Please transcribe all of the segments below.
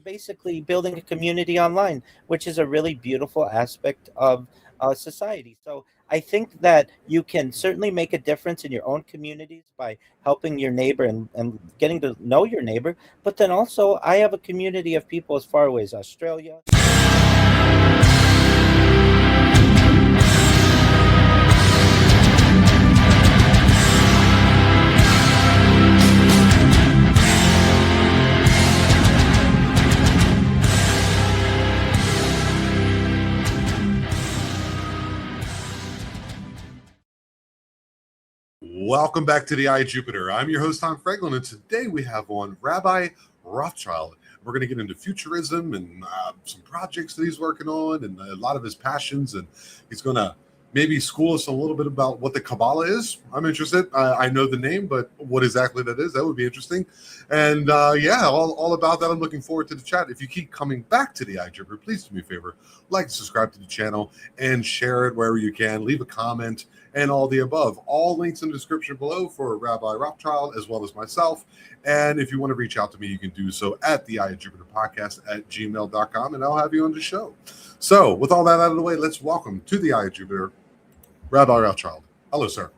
basically building a community online, which is a really beautiful aspect of society. So I think that you can certainly make a difference in your own communities by helping your neighbor and getting to know your neighbor. But then also, I have a community of people as far away as Australia. Welcome back to the Eye of Jupiter. I'm your host, Tom Franklin, and today we have on Rabbi Rothschild. We're going to get into futurism and some projects that he's working on and a lot of his passions, and he's going to maybe school us a little bit about what the Kabbalah is. I'm interested. I know the name, but what exactly that is, that would be interesting. And all about that. I'm looking forward to the chat. If you keep coming back to the Eye of Jupiter, please do me a favor, like, subscribe to the channel, and share it wherever you can. Leave a comment and all the above. All links in the description below for Rabbi Rothschild as well as myself. And if you want to reach out to me, you can do so at the Eye of Jupiter podcast at gmail.com, and I'll have you on the show. So with all that out of the way, let's welcome to the Eye of Jupiter, Rabbi Rothschild. Hello, sir.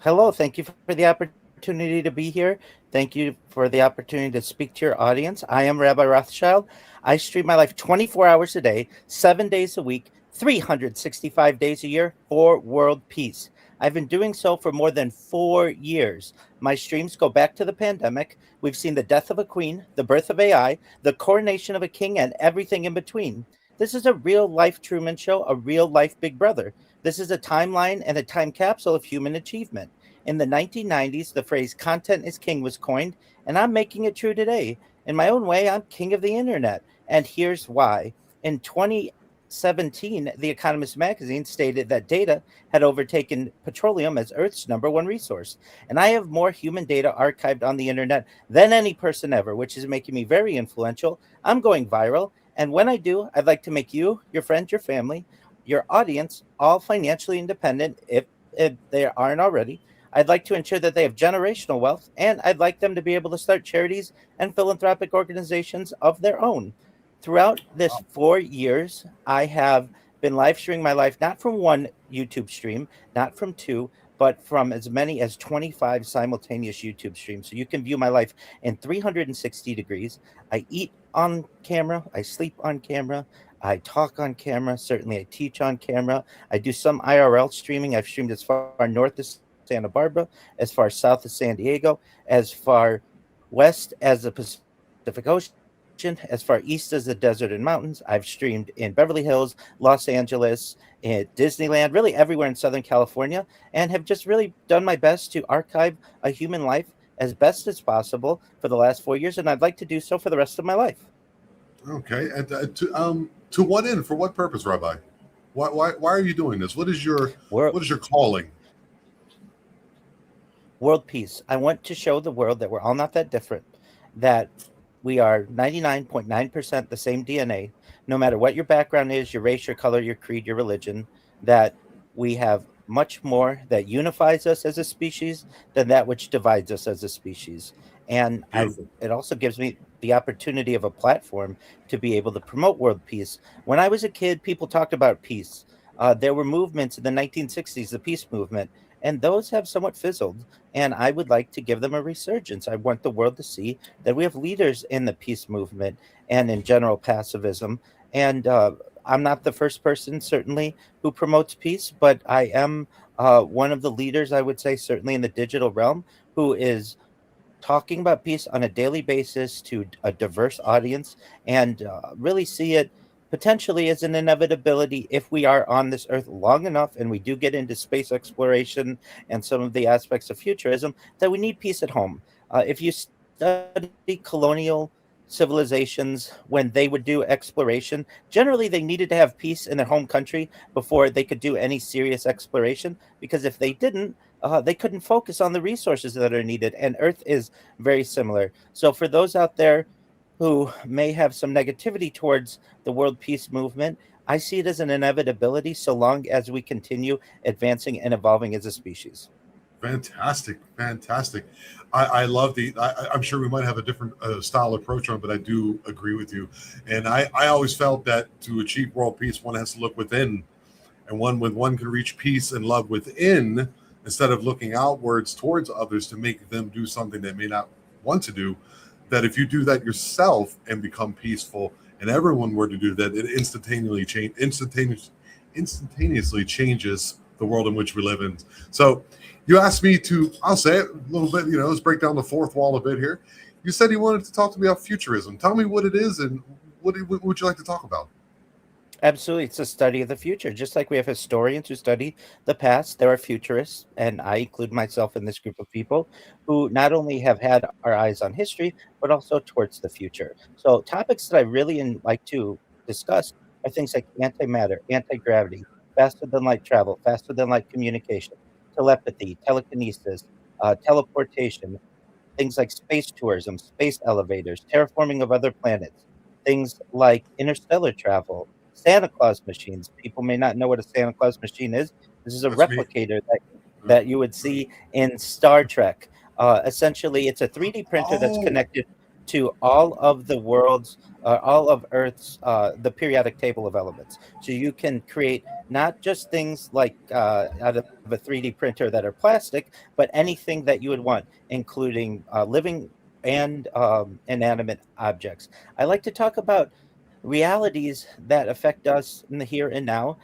Hello. Thank you for the opportunity to be here. Thank you for the opportunity to speak to your audience. I am Rabbi Rothschild. I stream my life 24 hours a day, 7 days a week, 365 days a year for world peace. I've been doing so for more than 4 years. My streams go back to the pandemic. We've seen the death of a queen, the birth of AI, the coronation of a king, and everything in between. This is a real life Truman Show, a real life Big Brother. This is a timeline and a time capsule of human achievement. In the 1990s, the phrase content is king was coined, and I'm making it true today. In my own way, I'm king of the internet, and here's why. In 2017, The Economist magazine stated that data had overtaken petroleum as Earth's #1 resource. And I have more human data archived on the internet than any person ever, which is making me very influential. I'm going viral. And when I do, I'd like to make you, your friends, your family, your audience, all financially independent if they aren't already. I'd like to ensure that they have generational wealth, and I'd like them to be able to start charities and philanthropic organizations of their own. Throughout this 4 years, I have been live streaming my life, not from one YouTube stream, not from two, but from as many as 25 simultaneous YouTube streams. So you can view my life in 360 degrees. I eat on camera, I sleep on camera, I talk on camera, certainly I teach on camera. I do some IRL streaming. I've streamed as far north as Santa Barbara, as far south as San Diego, as far west as the Pacific Ocean, as far east as the desert and mountains. I've streamed in Beverly Hills, Los Angeles, at Disneyland, really everywhere in Southern California, and have just really done my best to archive a human life as best as possible for the last 4 years, and I'd like to do so for the rest of my life. Okay. And to what end? For what purpose, Rabbi? Why are you doing this? What is your calling? World peace. I want to show the world that we're all not that different, that we are 99.9% the same DNA, no matter what your background is, your race, your color, your creed, your religion, that we have much more that unifies us as a species than that which divides us as a species. And Beautiful. it also gives me the opportunity of a platform to be able to promote world peace. When I was a kid, people talked about peace. There were movements in the 1960s, the peace movement, and those have somewhat fizzled. And I would like to give them a resurgence. I want the world to see that we have leaders in the peace movement and in general pacifism. And I'm not the first person, certainly, who promotes peace, but I am one of the leaders, I would say, certainly in the digital realm, who is talking about peace on a daily basis to a diverse audience and really see it potentially as an inevitability if we are on this earth long enough and we do get into space exploration and some of the aspects of futurism, that we need peace at home. If you study colonial civilizations, when they would do exploration, generally they needed to have peace in their home country before they could do any serious exploration, because if they didn't, they couldn't focus on the resources that are needed. And Earth is very similar. So for those out there who may have some negativity towards the world peace movement, I see it as an inevitability so long as we continue advancing and evolving as a species. Fantastic, fantastic. I love I'm sure we might have a different style approach on it, but I do agree with you. And I always felt that to achieve world peace, one has to look within, and when one can reach peace and love within, instead of looking outwards towards others to make them do something they may not want to do, that if you do that yourself and become peaceful, and everyone were to do that, it instantaneously changes the world in which we live in. So you asked me to, I'll say it a little bit, let's break down the fourth wall a bit here. You said you wanted to talk to me about futurism. Tell me what it is, and what would you like to talk about? Absolutely. It's a study of the future. Just like we have historians who study the past, there are futurists, and I include myself in this group of people who not only have had our eyes on history, but also towards the future. So, topics that I really like to discuss are things like antimatter, anti gravity, faster than light travel, faster than light communication, telepathy, telekinesis, teleportation, things like space tourism, space elevators, terraforming of other planets, things like interstellar travel, Santa Claus machines. People may not know what a Santa Claus machine is. This is a That's me. replicator that you would see in Star Trek. Essentially, it's a 3D printer that's Oh, connected to all of the world's, all of Earth's, the periodic table of elements. So you can create not just things like out of a 3D printer that are plastic, but anything that you would want, including living and inanimate objects. I like to talk about realities that affect us in the here and now.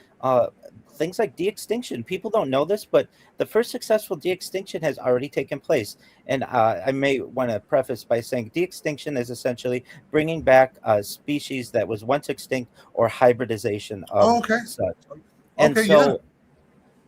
Things like de-extinction. People don't know this, but the first successful de-extinction has already taken place. And I may want to preface by saying de-extinction is essentially bringing back a species that was once extinct or hybridization oh, of okay, such. And okay, yeah. so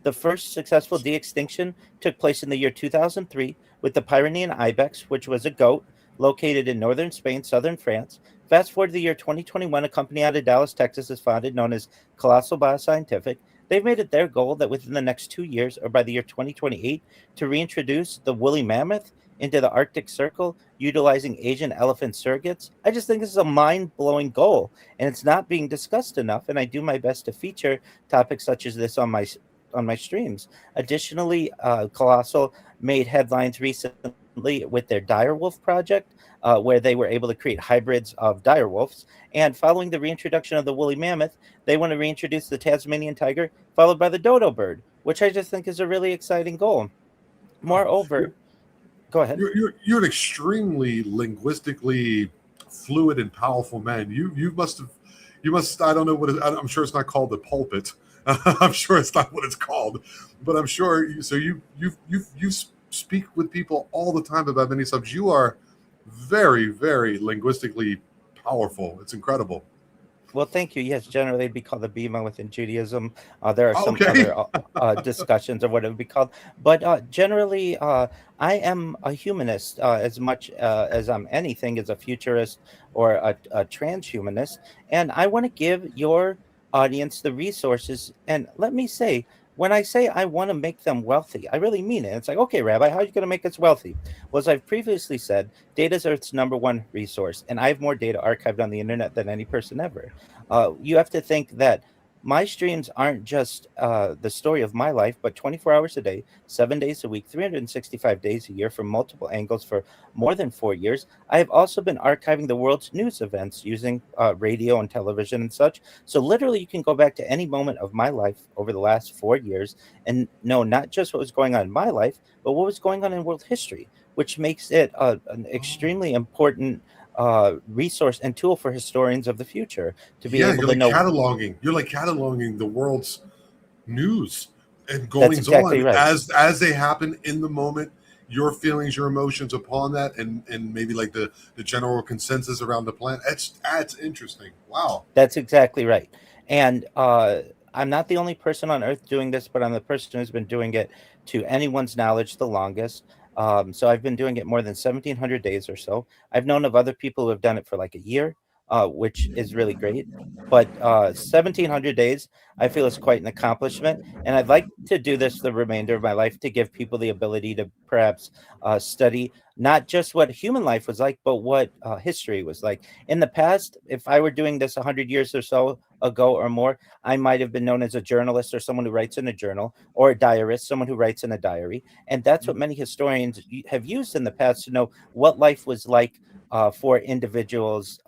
the first successful de-extinction took place in the year 2003 with the Pyrenean ibex, which was a goat located in northern Spain, southern France. Fast forward to the year 2021, a company out of Dallas, Texas is founded known as Colossal Bioscientific. They've made it their goal that within the next 2 years, or by the year 2028, to reintroduce the woolly mammoth into the Arctic Circle utilizing Asian elephant surrogates. I just think this is a mind blowing goal, and it's not being discussed enough. And I do my best to feature topics such as this on my streams. Additionally, Colossal made headlines recently with their direwolf project, where they were able to create hybrids of direwolves. And following the reintroduction of the woolly mammoth, they want to reintroduce the Tasmanian tiger, followed by the dodo bird, which I just think is a really exciting goal. Wow. You're, Moreover, go ahead. you're an extremely linguistically fluid and powerful man. You must, I don't know what I'm sure it's not called the pulpit. I'm sure it's not what it's called, but I'm sure you speak with people all the time about many subjects. You are very, very linguistically powerful. It's incredible. Well, thank you. Yes, generally it'd be called the Bema within Judaism. There are some Okay. other discussions of what it would be called, but generally, I am a humanist as much as I'm anything as a futurist or a transhumanist, and I want to give your audience the resources. And let me say, when I say I want to make them wealthy, I really mean it. It's like, okay, Rabbi, how are you going to make us wealthy? Well, as I've previously said, data is Earth's number one resource, and I have more data archived on the internet than any person ever. You have to think that my streams aren't just the story of my life, but 24 hours a day, 7 days a week, 365 days a year from multiple angles for more than 4 years. I have also been archiving the world's news events using radio and television and such. So, literally, you can go back to any moment of my life over the last 4 years and know not just what was going on in my life, but what was going on in world history, which makes it an extremely important resource and tool for historians of the future to be Yeah, able to know. you're like cataloging the world's news and That's goings exactly on right. as they happen in the moment, your feelings, your emotions upon that, and maybe like the general consensus around the planet. That's interesting. Wow. That's exactly right. And I'm not the only person on earth doing this, but I'm the person who's been doing it to anyone's knowledge the longest. So I've been doing it more than 1,700 days or so. I've known of other people who have done it for like a year, which is really great. But 1,700 days, I feel is quite an accomplishment. And I'd like to do this the remainder of my life to give people the ability to perhaps study not just what human life was like, but what history was like. In the past, if I were doing this 100 years or so ago or more, I might have been known as a journalist or someone who writes in a journal, or a diarist, someone who writes in a diary. And that's what many historians have used in the past to know what life was like for individuals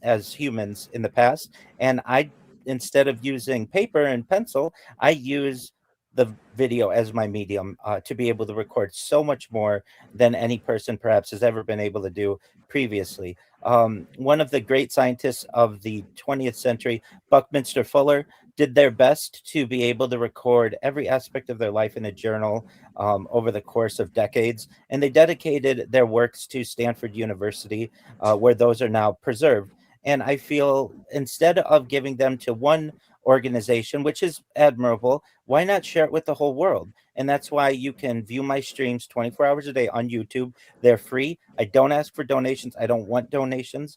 as humans in the past. And I, instead of using paper and pencil, I use the video as my medium to be able to record so much more than any person perhaps has ever been able to do previously. One of the great scientists of the 20th century, Buckminster Fuller, did their best to be able to record every aspect of their life in a journal over the course of decades. And they dedicated their works to Stanford University, where those are now preserved. And I feel instead of giving them to one organization, which is admirable, why not share it with the whole world? And that's why you can view my streams 24 hours a day on YouTube. They're free. I don't ask for donations. I don't want donations.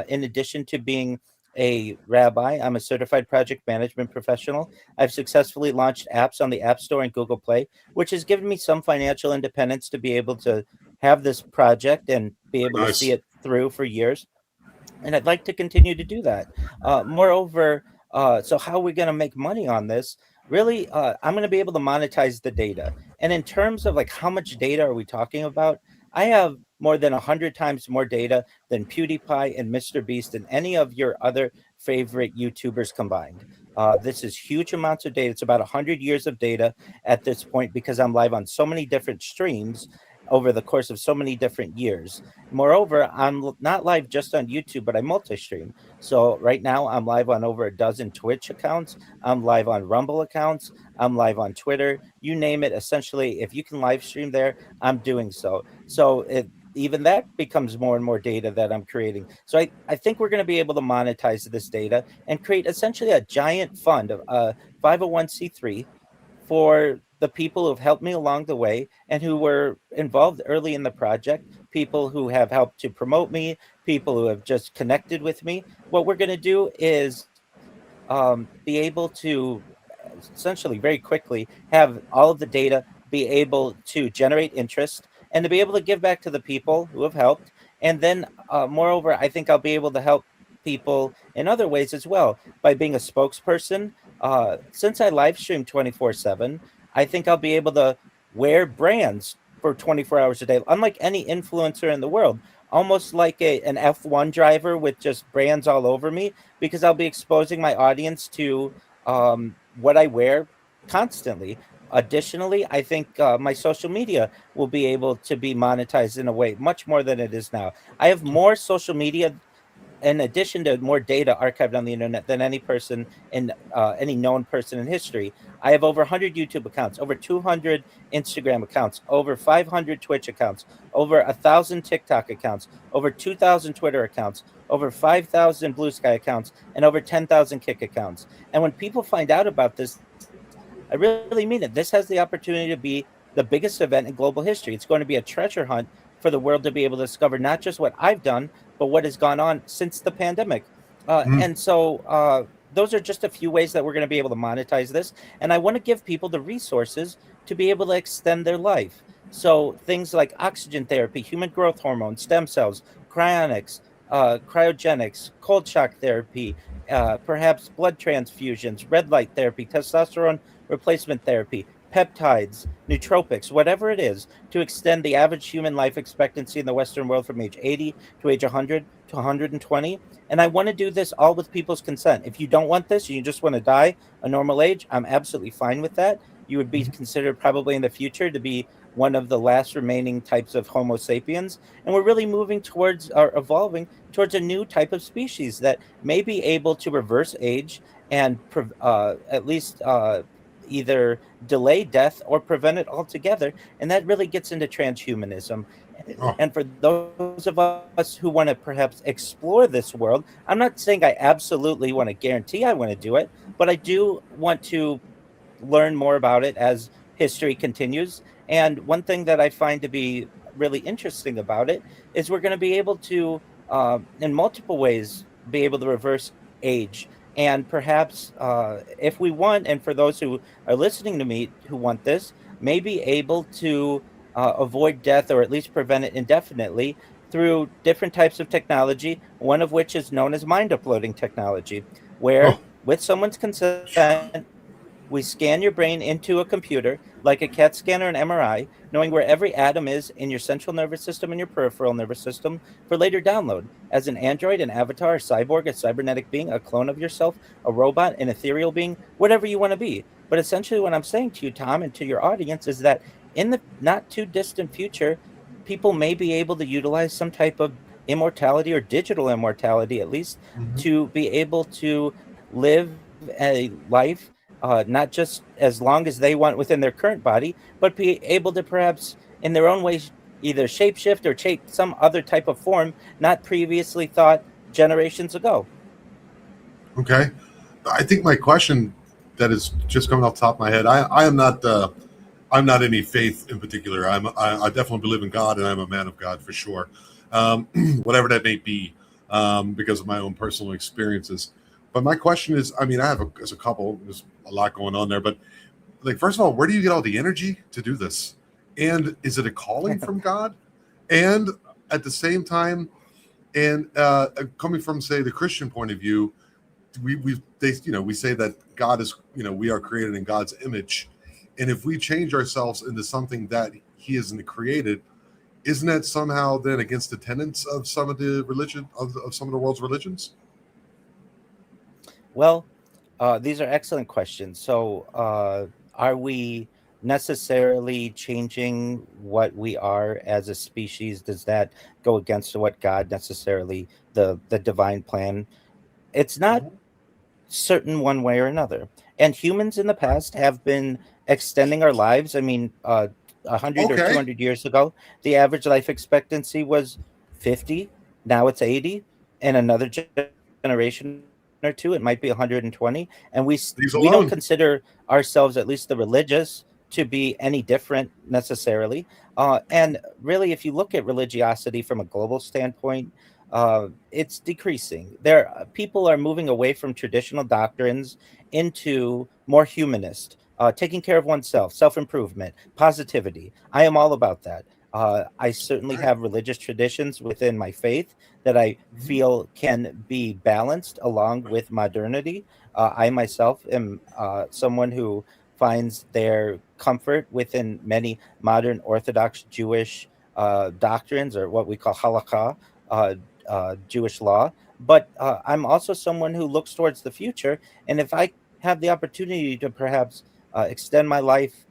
In addition to being a rabbi, I'm a certified project management professional. I've successfully launched apps on the App Store and Google Play, which has given me some financial independence to be able to have this project and be able to see Nice. it through for years, and I'd like to continue to do that. Moreover, so how are we going to make money on this? Really, I'm going to be able to monetize the data. And in terms of like how much data are we talking about? I have more than 100 times more data than PewDiePie and Mr. Beast and any of your other favorite YouTubers combined. This is huge amounts of data. It's about 100 years of data at this point because I'm live on so many different streams over the course of so many different years. Moreover, not live just on YouTube, but I multi-stream. So right now I'm live on over a dozen Twitch accounts. I'm live on Rumble accounts. I'm live on Twitter. You name it. Essentially, if you can live stream there, I'm doing so. So even that becomes more and more data that I'm creating. So I think we're going to be able to monetize this data and create essentially a giant fund of 501c3 for the people who've helped me along the way and who were involved early in the project, people who have helped to promote me, people who have just connected with me. What we're going to do is be able to essentially very quickly have all of the data, be able to generate interest, and to be able to give back to the people who have helped. And then, moreover, I think I'll be able to help people in other ways as well by being a spokesperson. Since I live stream 24/7, I think I'll be able to wear brands for 24 hours a day, unlike any influencer in the world, almost like an F1 driver with just brands all over me, because I'll be exposing my audience to what I wear constantly. Additionally, I think my social media will be able to be monetized in a way much more than it is now. I have more social media in addition to more data archived on the internet than any person in any known person in history. I have over 100 YouTube accounts, over 200 Instagram accounts, over 500 Twitch accounts, over 1,000 TikTok accounts, over 2,000 Twitter accounts, over 5,000 Blue Sky accounts, and over 10,000 Kick accounts. And when people find out about this, I really mean it. This has the opportunity to be the biggest event in global history. It's going to be a treasure hunt for the world to be able to discover not just what I've done, but what has gone on since the pandemic. Those are just a few ways that we're going to be able to monetize this. And I want to give people the resources to be able to extend their life. So things like oxygen therapy, human growth hormone, stem cells, cryonics, cryogenics, cold shock therapy, perhaps blood transfusions, red light therapy, testosterone replacement therapy, peptides, nootropics, whatever it is, to extend the average human life expectancy in the Western world from age 80 to age 100 to 120. And I want to do this all with people's consent. If you don't want this, you just want to die a normal age, I'm absolutely fine with that. You would be considered probably in the future to be one of the last remaining types of Homo sapiens. And we're really moving towards or evolving towards a new type of species that may be able to reverse age and at least either delay death or prevent it altogether. And that really gets into transhumanism. Oh, And for those of us who want to perhaps explore this world, I'm not saying I absolutely want to guarantee I want to do it, but I do want to learn more about it as history continues. And one thing that I find to be really interesting about it is we're going to be able to, in multiple ways, be able to reverse age. And perhaps if we want, and for those who are listening to me who want this, may be able to avoid death or at least prevent it indefinitely through different types of technology, one of which is known as mind uploading technology, where oh, with someone's consent, we scan your brain into a computer like a CAT scan or an MRI, knowing where every atom is in your central nervous system and your peripheral nervous system for later download as an android, an avatar, a cyborg, a cybernetic being, a clone of yourself, a robot, an ethereal being, whatever you want to be. But essentially, what I'm saying to you, Tom, and to your audience is that in the not too distant future, people may be able to utilize some type of immortality or digital immortality, at least, Mhm. to be able to live a life, not just as long as they want within their current body, but be able to perhaps in their own way either shapeshift or shape some other type of form not previously thought generations ago. Okay. I think my question that is just coming off the top of my head. I am not. I'm not any faith in particular. I definitely believe in God, and I'm a man of God for sure. Um, Whatever that may be, because of my own personal experiences. But my question is, I mean, I have as a couple. There's a lot going on there, but like, first of all, where do you get all the energy to do this? And is it a calling from God? And at the same time, and coming from say the Christian point of view, we say that God is, we are created in God's image, and if we change ourselves into something that He isn't created, isn't that somehow then against the tenets of some of the religion of some of the world's religions? Well, these are excellent questions. So, are we necessarily changing what we are as a species? Does that go against what God necessarily, the divine plan? It's not Mhm. certain one way or another. And humans in the past have been extending our lives. I mean, 100 or Okay, 200 years ago, the average life expectancy was 50. Now it's 80. And another generation or two, it might be 120. And we don't these consider alone. ourselves, at least the religious, to be any different necessarily. And really, if you look at religiosity from a global standpoint, it's decreasing. People are moving away from traditional doctrines into more humanist, taking care of oneself, self improvement, positivity. I am all about that. I certainly Okay. have religious traditions within my faith that I Mhm. feel can be balanced along with modernity. I myself am someone who finds their comfort within many modern Orthodox Jewish doctrines, or what we call halakha, uh, Jewish law. But I'm also someone who looks towards the future. And if I have the opportunity to perhaps extend my life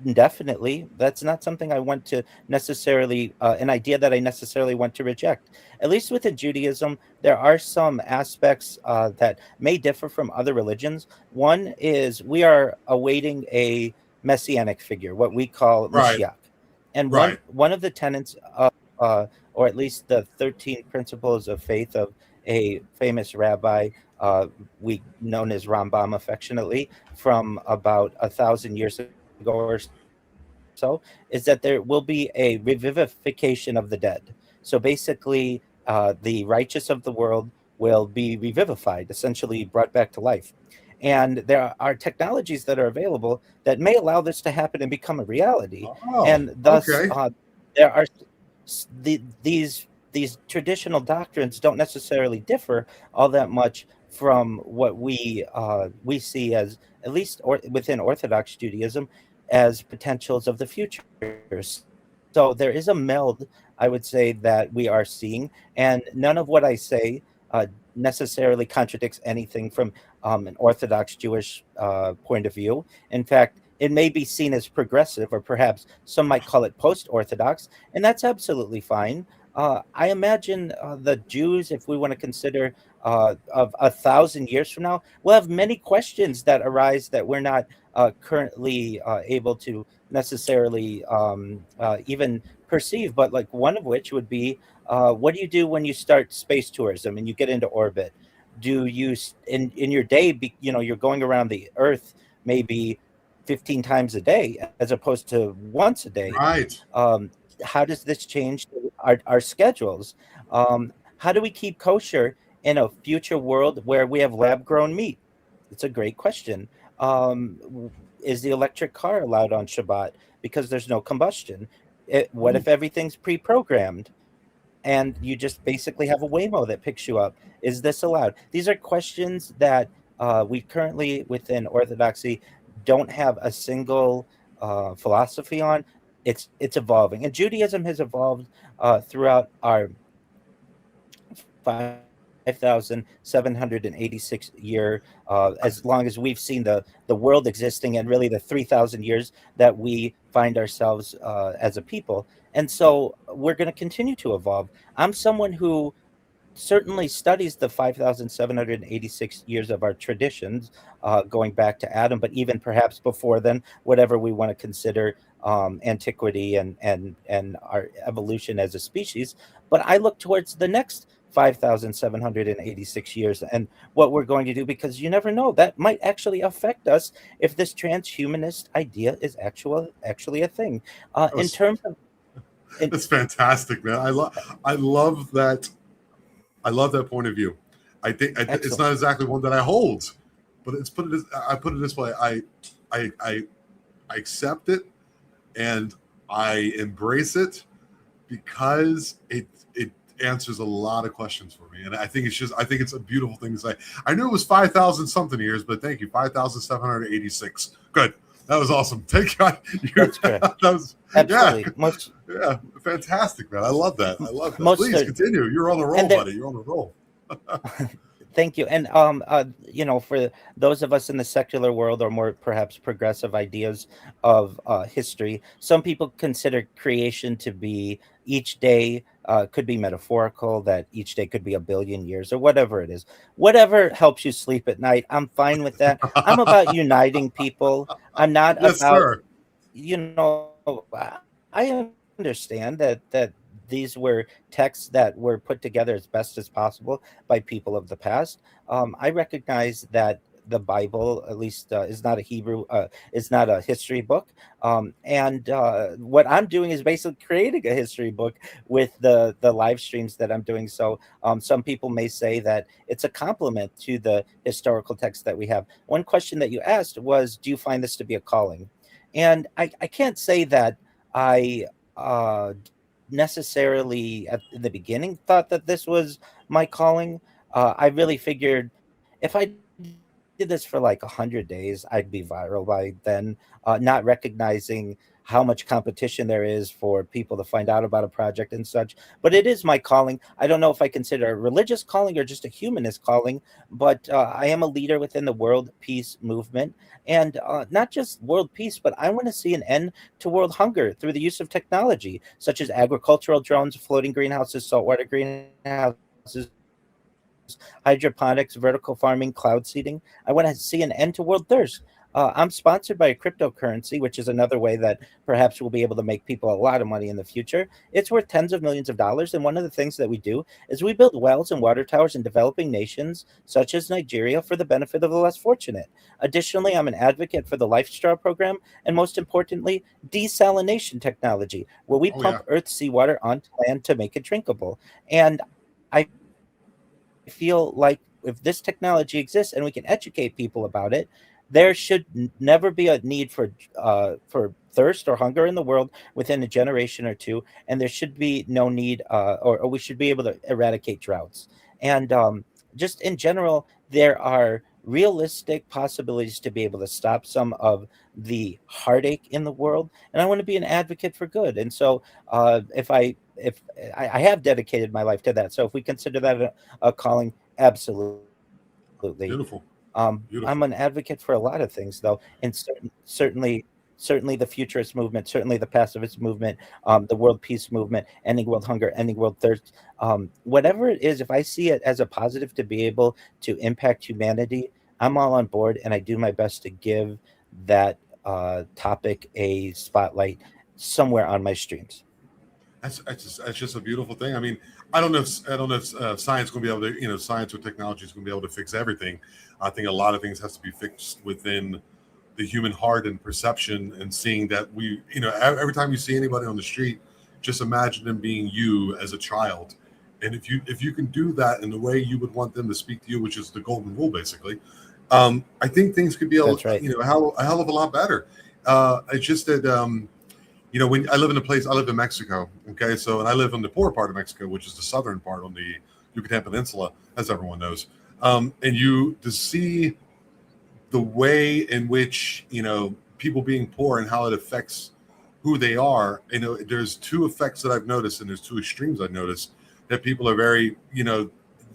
indefinitely, that's not something I want to necessarily, an idea that I necessarily want to reject. At least within Judaism, there are some aspects that may differ from other religions. One is we are awaiting a messianic figure, what we call Right, Mashiach. And one right. one of the tenets of, or at least the 13 principles of faith of a famous rabbi, uh, we known as Rambam affectionately, from about 1,000 years ago or so, is that there will be a revivification of the dead. So basically, the righteous of the world will be revivified, essentially brought back to life. And there are technologies that are available that may allow this to happen and become a reality. And Oh, thus, okay. there are these traditional doctrines don't necessarily differ all that much from what we see as, at least within Orthodox Judaism, as potentials of the future. So there is a meld, I would say, that we are seeing, and none of what I say necessarily contradicts anything from an Orthodox Jewish point of view. In fact, it may be seen as progressive, or perhaps some might call it post-Orthodox, and that's absolutely fine. I imagine the Jews, if we want to consider of 1,000 years from now, we'll have many questions that arise that we're not currently able to necessarily even perceive. But like one of which would be, what do you do when you start space tourism and you get into orbit? Do you in your day, you're going around the Earth maybe 15 times a day as opposed to once a day? Right. How does this change our schedules? How do we keep kosher in a future world where we have lab grown meat? It's a great question. Is the electric car allowed on Shabbat because there's no combustion? What Mm. if everything's pre programmed? and you just basically have a Waymo that picks you up. Is this allowed? These are questions that we currently within Orthodoxy don't have a single philosophy on. It's evolving, and Judaism has evolved throughout our 5,786 year, as long as we've seen the world existing, and really the 3,000 years that we find ourselves as a people. And so we're going to continue to evolve. I'm someone who certainly studies the 5,786 years of our traditions, going back to Adam, but even perhaps before then, whatever we want to consider antiquity and our evolution as a species. But I look towards the next 5,786 years and what we're going to do, because you never know, that might actually affect us if this transhumanist idea is actually a thing. That In was, terms of, in, that's fantastic, man. I love that. I love that point of view. It's not excellent. exactly one that I hold, but I put it this way. I accept it and I embrace it because it answers a lot of questions for me. And I think it's a beautiful thing to say. I knew it was 5,000 something years, but thank you. 5,786. Good. That was awesome. Thank God. That's correct. That was, yeah. Absolutely. Most Yeah. Fantastic, man. I love that. I love that. most Please certain. continue. You're on the roll, And there, buddy. You're on the roll. thank you. And for those of us in the secular world, or more perhaps progressive ideas of history, some people consider creation to be each day could be metaphorical, that each day could be a billion years or whatever it is. Whatever helps you sleep at night, I'm fine with that. I'm about uniting people. I'm not Yes, about, sir. I understand that these were texts that were put together as best as possible by people of the past. I recognize that the Bible, at least, is not a is not a history book. And what I'm doing is basically creating a history book with the live streams that I'm doing. So some people may say that it's a compliment to the historical text that we have. One question that you asked was, do you find this to be a calling? And I can't say that I necessarily in the beginning thought that this was my calling. I really figured if I did this for like 100 days, I'd be viral by then, not recognizing how much competition there is for people to find out about a project and such. But it is my calling. I don't know if I consider a religious calling or just a humanist calling, but I am a leader within the world peace movement. And not just world peace, but I want to see an end to world hunger through the use of technology, such as agricultural drones, floating greenhouses, saltwater greenhouses, hydroponics, vertical farming, cloud seeding. I want to see an end to world thirst. I'm sponsored by a cryptocurrency, which is another way that perhaps we'll be able to make people a lot of money in the future. It's worth tens of millions of dollars. And one of the things that we do is we build wells and water towers in developing nations such as Nigeria for the benefit of the less fortunate. Additionally, I'm an advocate for the Life Straw program, and most importantly, desalination technology, where we pump Oh yeah. Earth's seawater onto land to make it drinkable. And I feel like if this technology exists and we can educate people about it, there should never be a need for thirst or hunger in the world within a generation or two, and there should be no need, or we should be able to eradicate droughts. And just in general, there are realistic possibilities to be able to stop some of the heartache in the world, and I want to be an advocate for good. And so if I have dedicated my life to that, so if we consider that a calling, absolutely. Beautiful. I'm an Beautiful. advocate for a lot of things, though, and certainly the futurist movement, certainly the pacifist movement, the world peace movement, ending world hunger, ending world thirst, whatever it is. If I see it as a positive to be able to impact humanity, I'm all on board, and I do my best to give that topic a spotlight somewhere on my streams. That's just a beautiful thing. I mean, I don't know if science going to be able to, science or technology is going to be able to fix everything. I think a lot of things has to be fixed within the human heart and perception, and seeing that every time you see anybody on the street, just imagine them being you as a child. And if you can do that in the way you would want them to speak to you, which is the golden rule, basically, I think things could be That's right. a hell of a lot better. It's just that when I live in a place, I live in Mexico. Okay, so and I live in the poor part of Mexico, which is the southern part on the Yucatan Peninsula, as everyone knows. And you to see the way in which people being poor and how it affects who they are. There's two effects that I've noticed, and there's two extremes I've noticed that people are very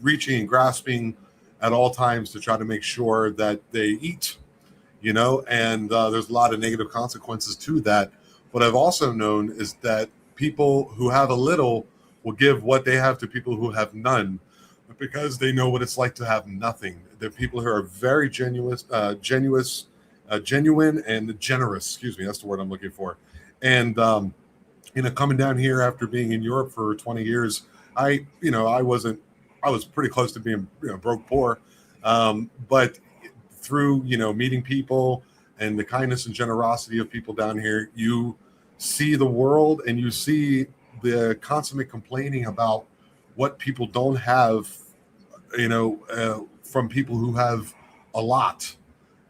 reaching and grasping at all times to try to make sure that they eat. And there's a lot of negative consequences to that. What I've also known is that people who have a little will give what they have to people who have none because they know what it's like to have nothing. They're people who are very genuine and generous. Excuse me, that's the word I'm looking for. And coming down here after being in Europe for 20 years, I wasn't. I was pretty close to being broke poor, but through meeting people and the kindness and generosity of people down here, you see the world and you see the consummate complaining about what people don't have, from people who have a lot.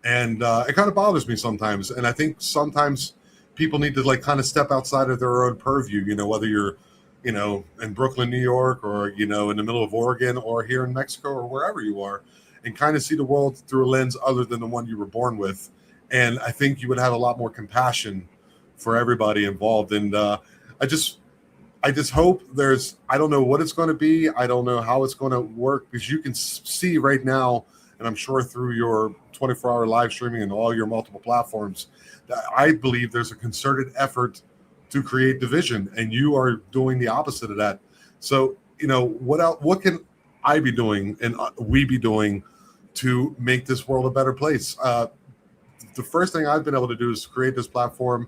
And it kind of bothers me sometimes. And I think sometimes people need to like kind of step outside of their own purview, whether you're, in Brooklyn, New York, or, in the middle of Oregon or here in Mexico or wherever you are, and kind of see the world through a lens other than the one you were born with. And I think you would have a lot more compassion for everybody involved. And I just hope I don't know what it's going to be. I don't know how it's going to work because you can see right now, and I'm sure through your 24-hour live streaming and all your multiple platforms, that I believe there's a concerted effort to create division, and you are doing the opposite of that. So, what else, what can I be doing and we be doing to make this world a better place? The first thing I've been able to do is create this platform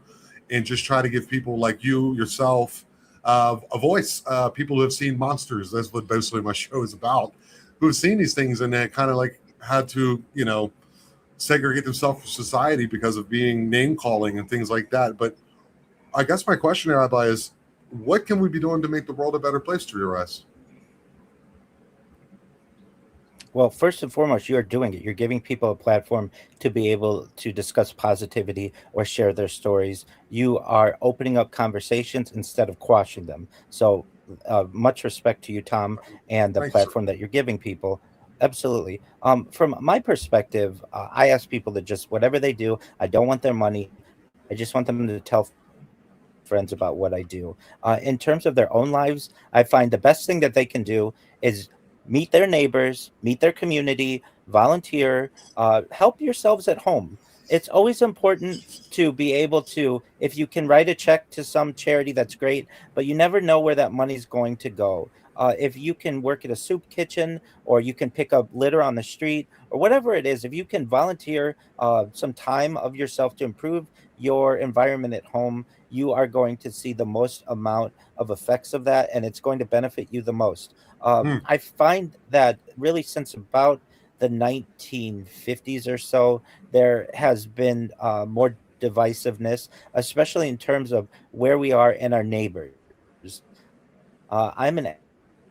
and just try to give people like you, yourself, a voice. People who have seen monsters. That's what basically my show is about. Who have seen these things and they kind of like had to, segregate themselves from society because of being name calling and things like that. But I guess my question, Rabbi, is what can we be doing to make the world a better place to your eyes? Well, first and foremost, you're doing it. You're giving people a platform to be able to discuss positivity or share their stories. You are opening up conversations instead of quashing them. So, much respect to you, Tom, and the Thanks, sir. platform that you're giving people. Absolutely. From my perspective, I ask people to just whatever they do. I don't want their money. I just want them to tell friends about what I do. In terms of their own lives, I find the best thing that they can do is meet their neighbors, meet their community, volunteer, help yourselves at home. It's always important to be able to, if you can write a check to some charity, that's great, but you never know where that money's going to go. If you can work at a soup kitchen or you can pick up litter on the street or whatever it is, if you can volunteer some time of yourself to improve your environment at home, you are going to see the most amount of effects of that, and it's going to benefit you the most. Hmm. I find that really since about the 1950s or so, there has been more divisiveness, especially in terms of where we are and our neighbors. I'm an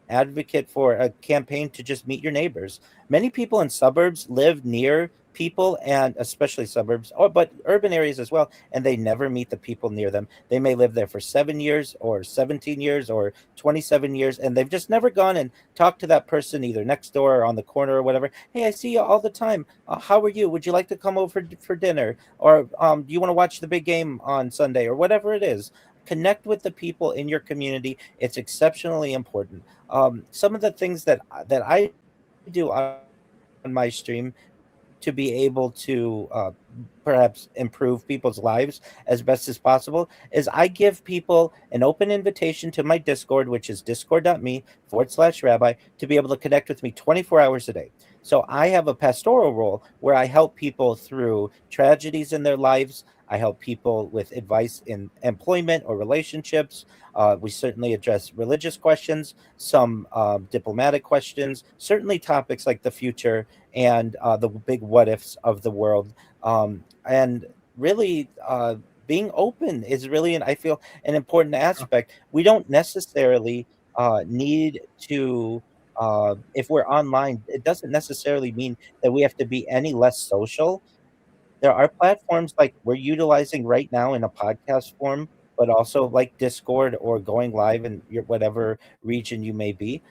advocate for a campaign to just meet your neighbors. Many people in suburbs live near people, and especially suburbs, but urban areas as well, and they never meet the people near them. They may live there for 7 years or 17 years or 27 years, and they've just never gone and talked to that person either next door or on the corner or whatever. Hey, I see you all the time. How are you? Would you like to come over for dinner? Or do you want to watch the big game on Sunday or whatever it is? Connect with the people in your community. It's exceptionally important. Some of the things that I do on my stream to be able to perhaps improve people's lives as best as possible is I give people an open invitation to my Discord, which is discord.me/rabbi, to be able to connect with me 24 hours a day. So I have a pastoral role where I help people through tragedies in their lives. I help people with advice in employment or relationships. We certainly address religious questions, some diplomatic questions, certainly topics like the future and the big what ifs of the world. And really, being open is really, I feel, an important aspect. We don't necessarily need to. If we're online, it doesn't necessarily mean that we have to be any less social. There are platforms like we're utilizing right now in a podcast form, but also like Discord or going live in your whatever region you may be,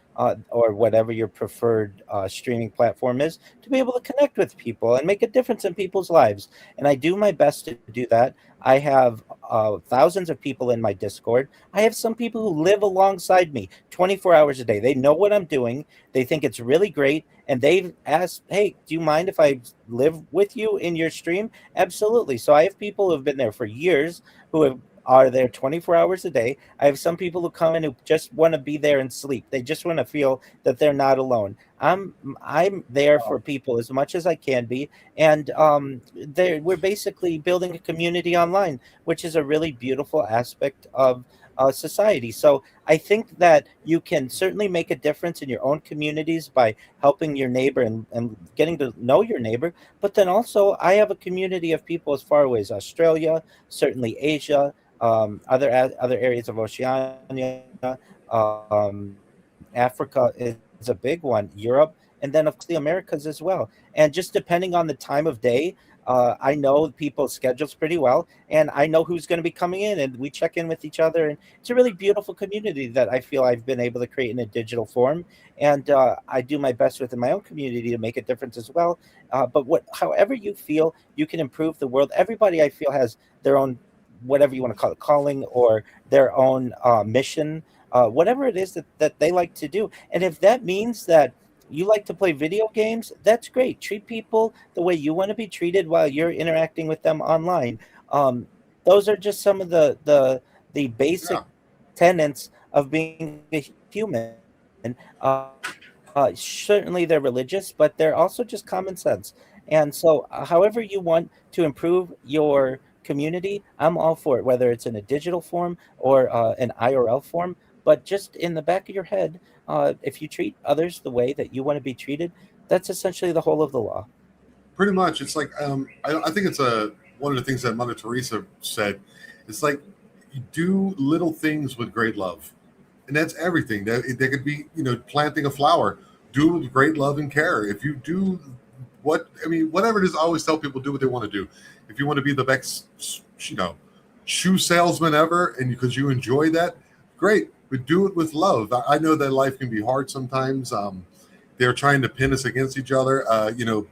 or whatever your preferred streaming platform is, to be able to connect with people and make a difference in people's lives. And I do my best to do that. I have thousands of people in my Discord. I have some people who live alongside me 24 hours a day. They know what I'm doing. They think it's really great. And they've asked, hey, do you mind if I live with you in your stream? Absolutely. So I have people who have been there for years are there 24 hours a day. I have some people who come in who just want to be there and sleep. They just want to feel that they're not alone. I'm there for people as much as I can be, and we're basically building a community online, which is a really beautiful aspect of society. So I think that you can certainly make a difference in your own communities by helping your neighbor and getting to know your neighbor. But then also, I have a community of people as far away as Australia, certainly Asia, other areas of Oceania. Africa is a big one, Europe, and then of course the Americas as well. And just depending on the time of day, I know people's schedules pretty well, and I know who's going to be coming in, and we check in with each other. And it's a really beautiful community that I feel I've been able to create in a digital form. And I do my best within my own community to make a difference as well. However you feel you can improve the world, everybody I feel has their own, whatever you want to call it, calling, or their own mission, whatever it is that they like to do. And if that means that you like to play video games, that's great. Treat people the way you want to be treated while you're interacting with them online. Um, those are just some of the basic Yeah. tenets of being a human. Certainly they're religious, but they're also just common sense. And so, however you want to improve your community, I'm all for it, whether it's in a digital form or an IRL form. But just in the back of your head, if you treat others the way that you want to be treated, that's essentially the whole of the law. Pretty much. It's like I think it's a one of the things that Mother Teresa said. It's like you do little things with great love, and that's everything. That could be, planting a flower. Do it with great love and care. If you do whatever it is, I always tell people do what they want to do. If you want to be the best, shoe salesman ever, and because you enjoy that, great. But do it with love. I know that life can be hard sometimes. They're trying to pin us against each other,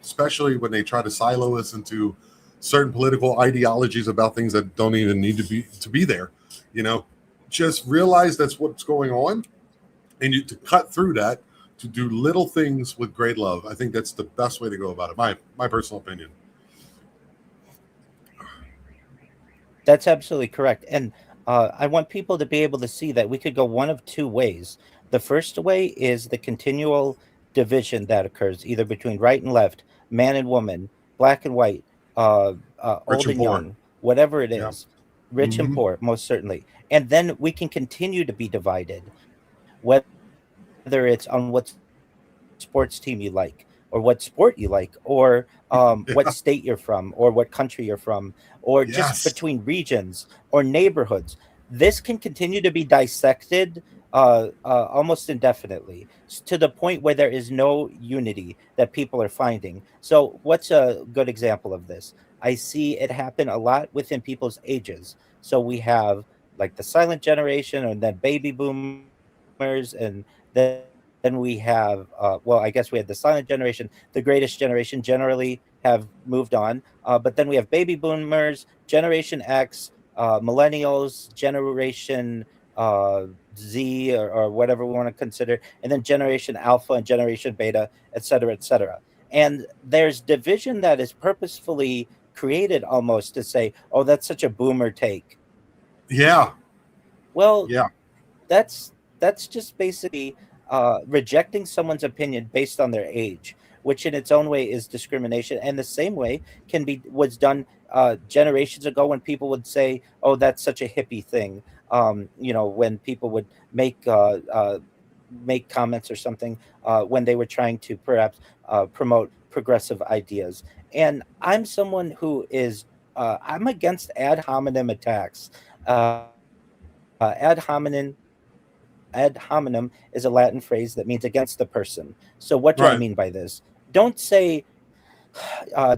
especially when they try to silo us into certain political ideologies about things that don't even need to be there. You know, just realize that's what's going on, and you to cut through that, to do little things with great love. I think that's the best way to go about it. My personal opinion. That's absolutely correct. And I want people to be able to see that we could go one of two ways. The first way is the continual division that occurs either between right and left, man and woman, black and white, Rich old and and poor. young, whatever it Yeah. is, rich and Hmm. poor, most certainly. And then we can continue to be divided, whether it's on what sports team you like, or what sport you like, or what state you're from, or what country you're from, or just between regions Yes. or neighborhoods. This can continue to be dissected almost indefinitely, to the point where there is no unity that people are finding. So, what's a good example of this? I see it happen a lot within people's ages. So, we have like the silent generation, and then baby boomers, and then we have I guess we had the silent generation. The greatest generation generally have moved on, but then we have baby boomers, Generation X, millennials, Generation Z, or whatever we want to consider, and then Generation Alpha and Generation Beta, et cetera, et cetera. And there's division that is purposefully created almost to say, oh, that's such a boomer take. Yeah. Well, Yeah. that's just basically rejecting someone's opinion based on their age, which in its own way is discrimination. And the same way was done generations ago when people would say, "Oh, that's such a hippie thing." When people would make comments or something when they were trying to perhaps promote progressive ideas. And I'm someone who is I'm against ad hominem attacks. Ad hominem is a Latin phrase that means against the person. So what do I mean by Right. this? Don't say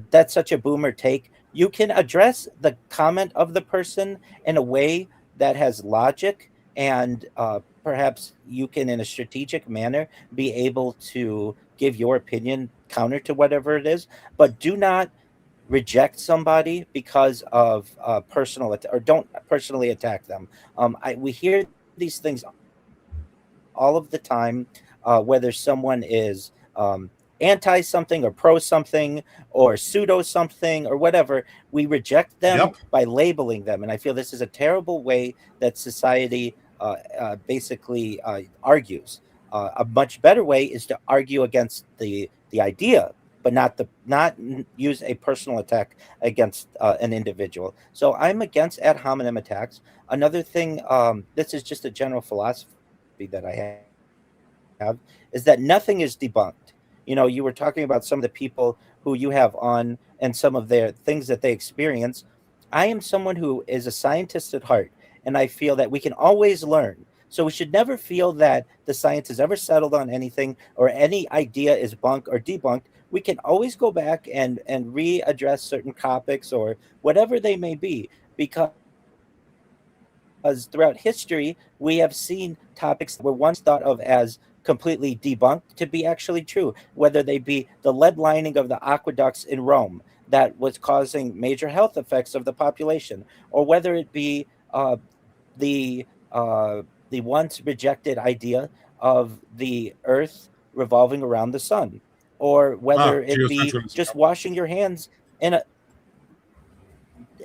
that's such a boomer take. You can address the comment of the person in a way that has logic, and perhaps you can, in a strategic manner, be able to give your opinion counter to whatever it is, but do not reject somebody because of or don't personally attack them. We hear these things all of the time, whether someone is anti something or pro something or pseudo something or whatever. We reject them Yep. by labeling them, and I feel this is a terrible way that society basically argues. A much better way is to argue against the idea, but not use a personal attack against an individual. So I'm against ad hominem attacks. Another thing, this is just a general philosophy that I have, is that nothing is debunked. You were talking about some of the people who you have on and some of their things that they experience. I am someone who is a scientist at heart, and I feel that we can always learn. So we should never feel that the science has ever settled on anything or any idea is bunk or debunked. We can always go back and readdress certain topics or whatever they may be, because throughout history we have seen topics that were once thought of as completely debunked to be actually true, whether they be the lead lining of the aqueducts in Rome that was causing major health effects of the population, or whether it be the the once rejected idea of the Earth revolving around the sun, or whether it be Geocentrism. just Yep. washing your hands in a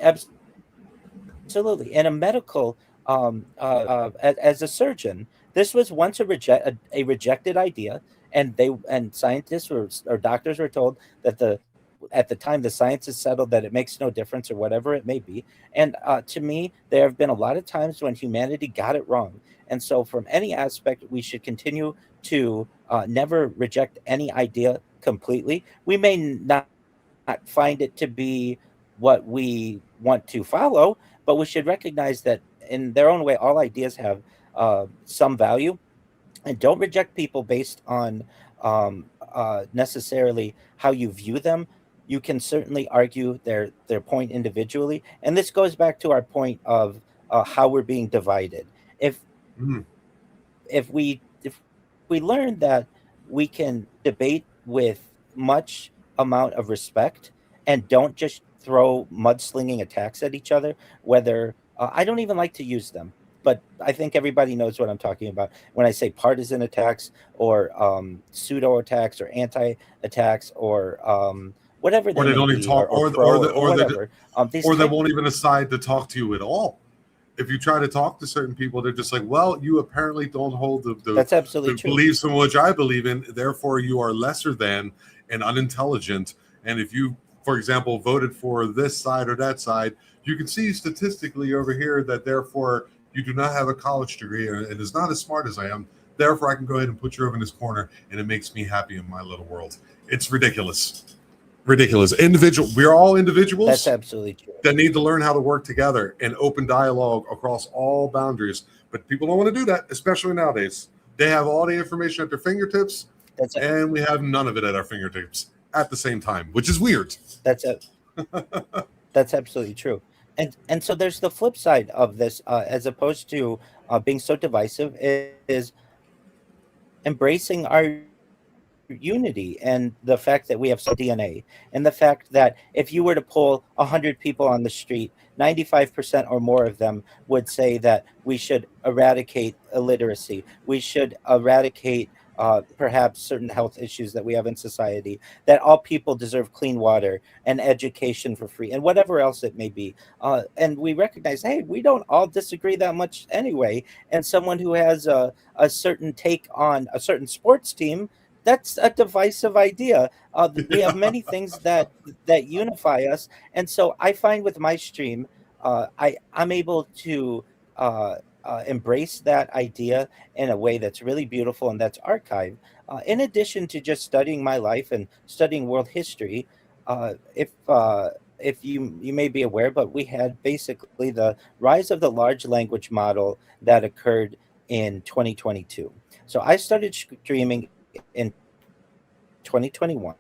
absolutely in a medical as a surgeon. This was once a rejected idea, and scientists or doctors were told that the at the time the science is settled that it makes no difference or whatever it may be. And to me, there have been a lot of times when humanity got it wrong. And so, from any aspect, we should continue to never reject any idea completely. We may not find it to be what we want to follow, but we should recognize that in their own way, all ideas have some value, and don't reject people based on necessarily how you view them. You can certainly argue their point individually, and this goes back to our point of how we're being divided. Mm. If we learn that we can debate with much amount of respect and don't just throw mudslinging attacks at each other, whether I don't even like to use them, but I think everybody knows what I'm talking about when I say partisan attacks or pseudo attacks or anti attacks or whatever Or they they may don't even be, talk, or pro or whatever. These or they type. won't even decide to talk to you at all. If you try to talk to certain people, they're just like, well, you apparently don't hold That's absolutely the true. beliefs in which I believe in, therefore you are lesser than and unintelligent. And if you, for example, voted for this side or that side, you can see statistically over here that therefore you do not have a college degree and is not as smart as I am. Therefore, I can go ahead and put you over in this corner, and it makes me happy in my little world. It's ridiculous. Ridiculous. Individual. We're all That's individuals absolutely true. that need to learn how to work together and open dialogue across all boundaries. But people don't want to do that, especially nowadays. They have all the information at their fingertips, That's and we have none of it at our fingertips at the same time, which is weird. that's a That's absolutely true. And so there's the flip side of this, as opposed to being so divisive, is embracing our unity and the fact that we have so much in common in our DNA, and the fact that if you were to poll 100 people on the street, 95% or more of them would say that we should eradicate illiteracy, we should eradicate perhaps certain health issues that we have in society, that all people deserve clean water and education for free, and whatever else it may be. And we recognize, hey, we don't all disagree that much anyway. And someone who has a certain take on a certain sports team, that's a divisive idea. We have many things that unify us, and so I find with my stream, I'm able to embrace that idea in a way that's really beautiful and that's archived. In addition to just studying my life and studying world history, if you may be aware, but we had basically the rise of the large language model that occurred in 2022. So I started streaming in 2021.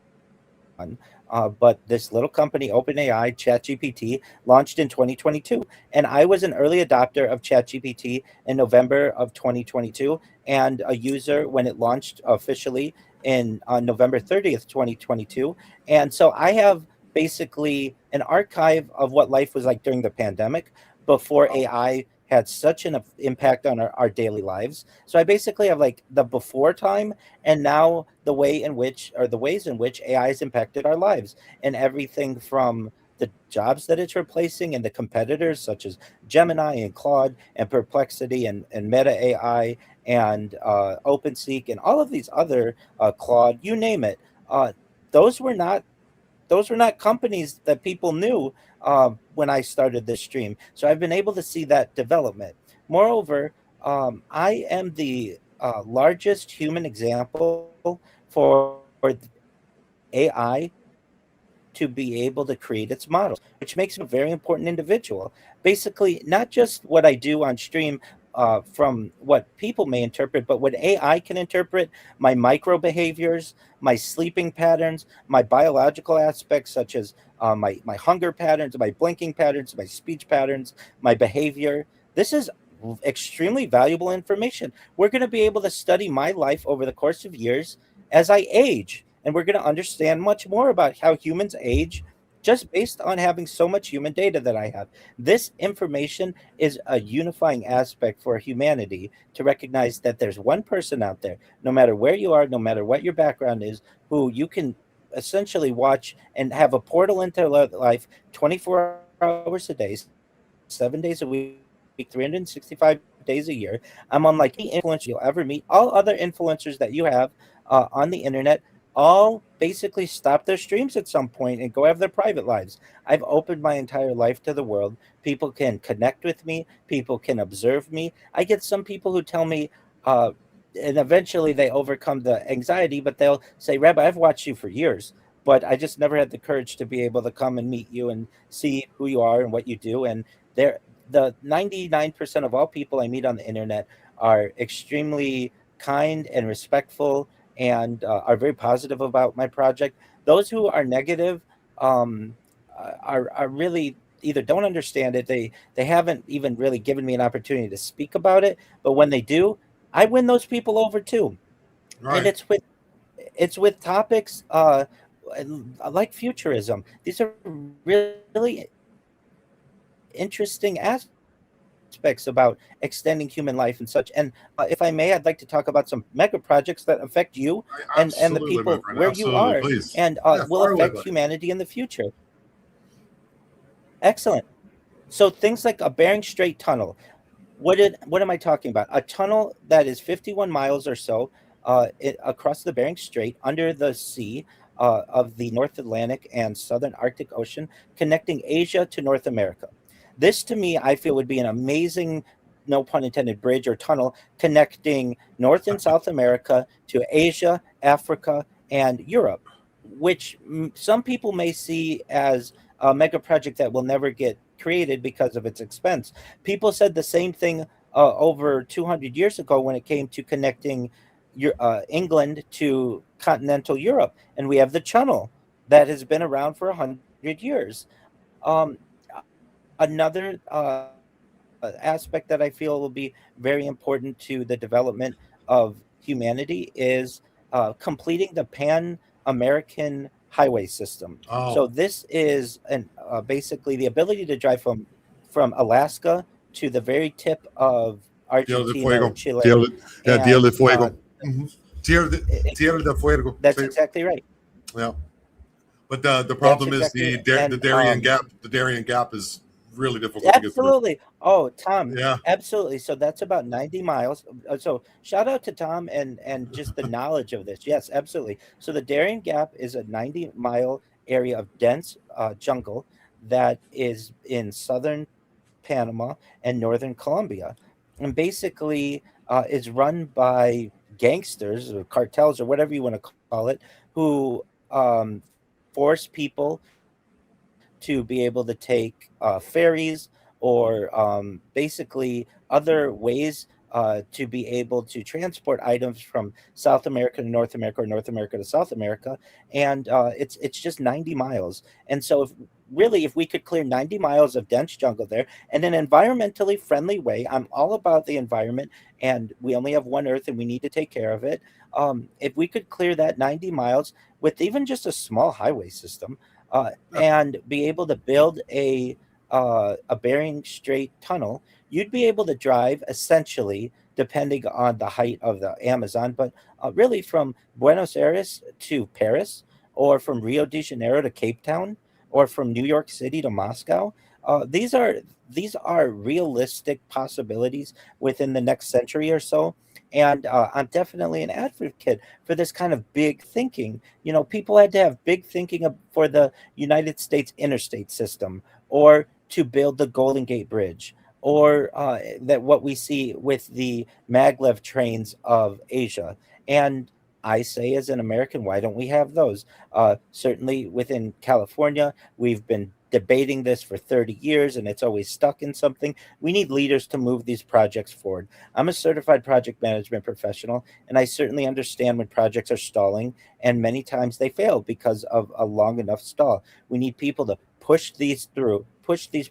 But this little company, OpenAI, ChatGPT, launched in 2022, and I was an early adopter of ChatGPT in November of 2022, and a user when it launched officially in on November 30th, 2022. And so I have basically an archive of what life was like during the pandemic before Wow. AI had such an impact on our daily lives. So I basically have like the before time and now the way in which, or the ways in which AI has impacted our lives, and everything from the jobs that it's replacing and the competitors such as Gemini and Claude and Perplexity and Meta AI and OpenSeek and all of these other Claude, you name it. Uh, those were not those were not companies that people knew when I started this stream. So I've been able to see that development. Moreover, I am the largest human example for AI to be able to create its models, which makes me a very important individual. Basically, not just what I do on stream from what people may interpret, but what AI can interpret my micro behaviors, my sleeping patterns, my biological aspects, such as my hunger patterns, my blinking patterns, my speech patterns, my behavior. This is extremely valuable information. We're going to be able to study my life over the course of years as I age, and we're going to understand much more about how humans age just based on having so much human data that I have. This information is a unifying aspect for humanity to recognize that there's one person out there, no matter where you are, no matter what your background is, who you can essentially watch and have a portal into life 24 hours a day, 7 days a week, 365 days a year. I'm unlike any influencer you'll ever meet. All other influencers that you have on the internet all basically stop their streams at some point and go have their private lives. I've opened my entire life to the world. People can connect with me, people can observe me. I get some people who tell me, uh, and eventually they overcome the anxiety, but they'll say, Rabbi, I've watched you for years, but I just never had the courage to be able to come and meet you and see who you are and what you do. And there, the 99% of all people I meet on the internet are extremely kind and respectful and are very positive about my project. Those who are negative um, are really either don't understand it. They haven't even really given me an opportunity to speak about it. But when they do, I win those people over too. And Right. it's with topics like futurism. These are really interesting aspects about extending human life and such. And if I may, I'd like to talk about some mega projects that affect you and the people where you are Absolutely, my friend. and Absolutely. will Please. affect Yeah, far humanity away, in the buddy. future. Excellent. So things like a Bering Strait tunnel. What am I talking about? A tunnel that is 51 miles or so across the Bering Strait under the sea of the North Atlantic and Southern Arctic Ocean, connecting Asia to North America. This, to me, I feel would be an amazing, no pun intended, bridge or tunnel connecting North and South America to Asia, Africa, and Europe, which some people may see as a mega project that will never get created because of its expense. People said the same thing over 200 years ago when it came to connecting England to continental Europe, and we have the channel that has been around for 100 years. Um, Another aspect that I feel will be very important to the development of humanity is completing the Pan American highway system. Oh, So this is basically the ability to drive from Alaska to the very tip of Tierra de Argentina or Fuego. Tierra, Chile, yeah, Tierra de and Fuego. Mm-hmm. Tierra de Fuego. that's See? exactly right. Yeah. But the That's problem is exactly the right. the And Darien Gap. The Darien Gap is really difficult to get through. absolutely. Oh, Tom, Yeah. absolutely. So that's about 90 miles. So shout out to Tom and just the knowledge of this. Yes, absolutely. So the Darien Gap is a 90-mile area of dense jungle that is in southern Panama and northern Colombia. And basically is run by gangsters or cartels or whatever you want to call it, who force people to be able to take ferries or basically other ways to be able to transport items from South America to North America or North America to South America, and it's just 90 miles. And so if we could clear 90 miles of dense jungle there in an environmentally friendly way, I'm all about the environment, and we only have one Earth, and we need to take care of it. If we could clear that 90 miles with even just a small highway system, Yeah. and be able to build a Bering Strait tunnel, you'd be able to drive essentially, depending on the height of the Amazon, but really from Buenos Aires to Paris, or from Rio de Janeiro to Cape Town, or from New York City to Moscow. These are realistic possibilities within the next century or so. And I'm definitely an advocate for this kind of big thinking. People had to have big thinking for the United States interstate system, or to build the Golden Gate Bridge, or that what we see with the maglev trains of Asia. And I say, as an American, why don't we have those? Certainly within California, we've been debating this for 30 years, and it's always stuck in something. We need leaders to move these projects forward. I'm a certified project management professional, and I certainly understand when projects are stalling, and many times they fail because of a long enough stall. We need people to push these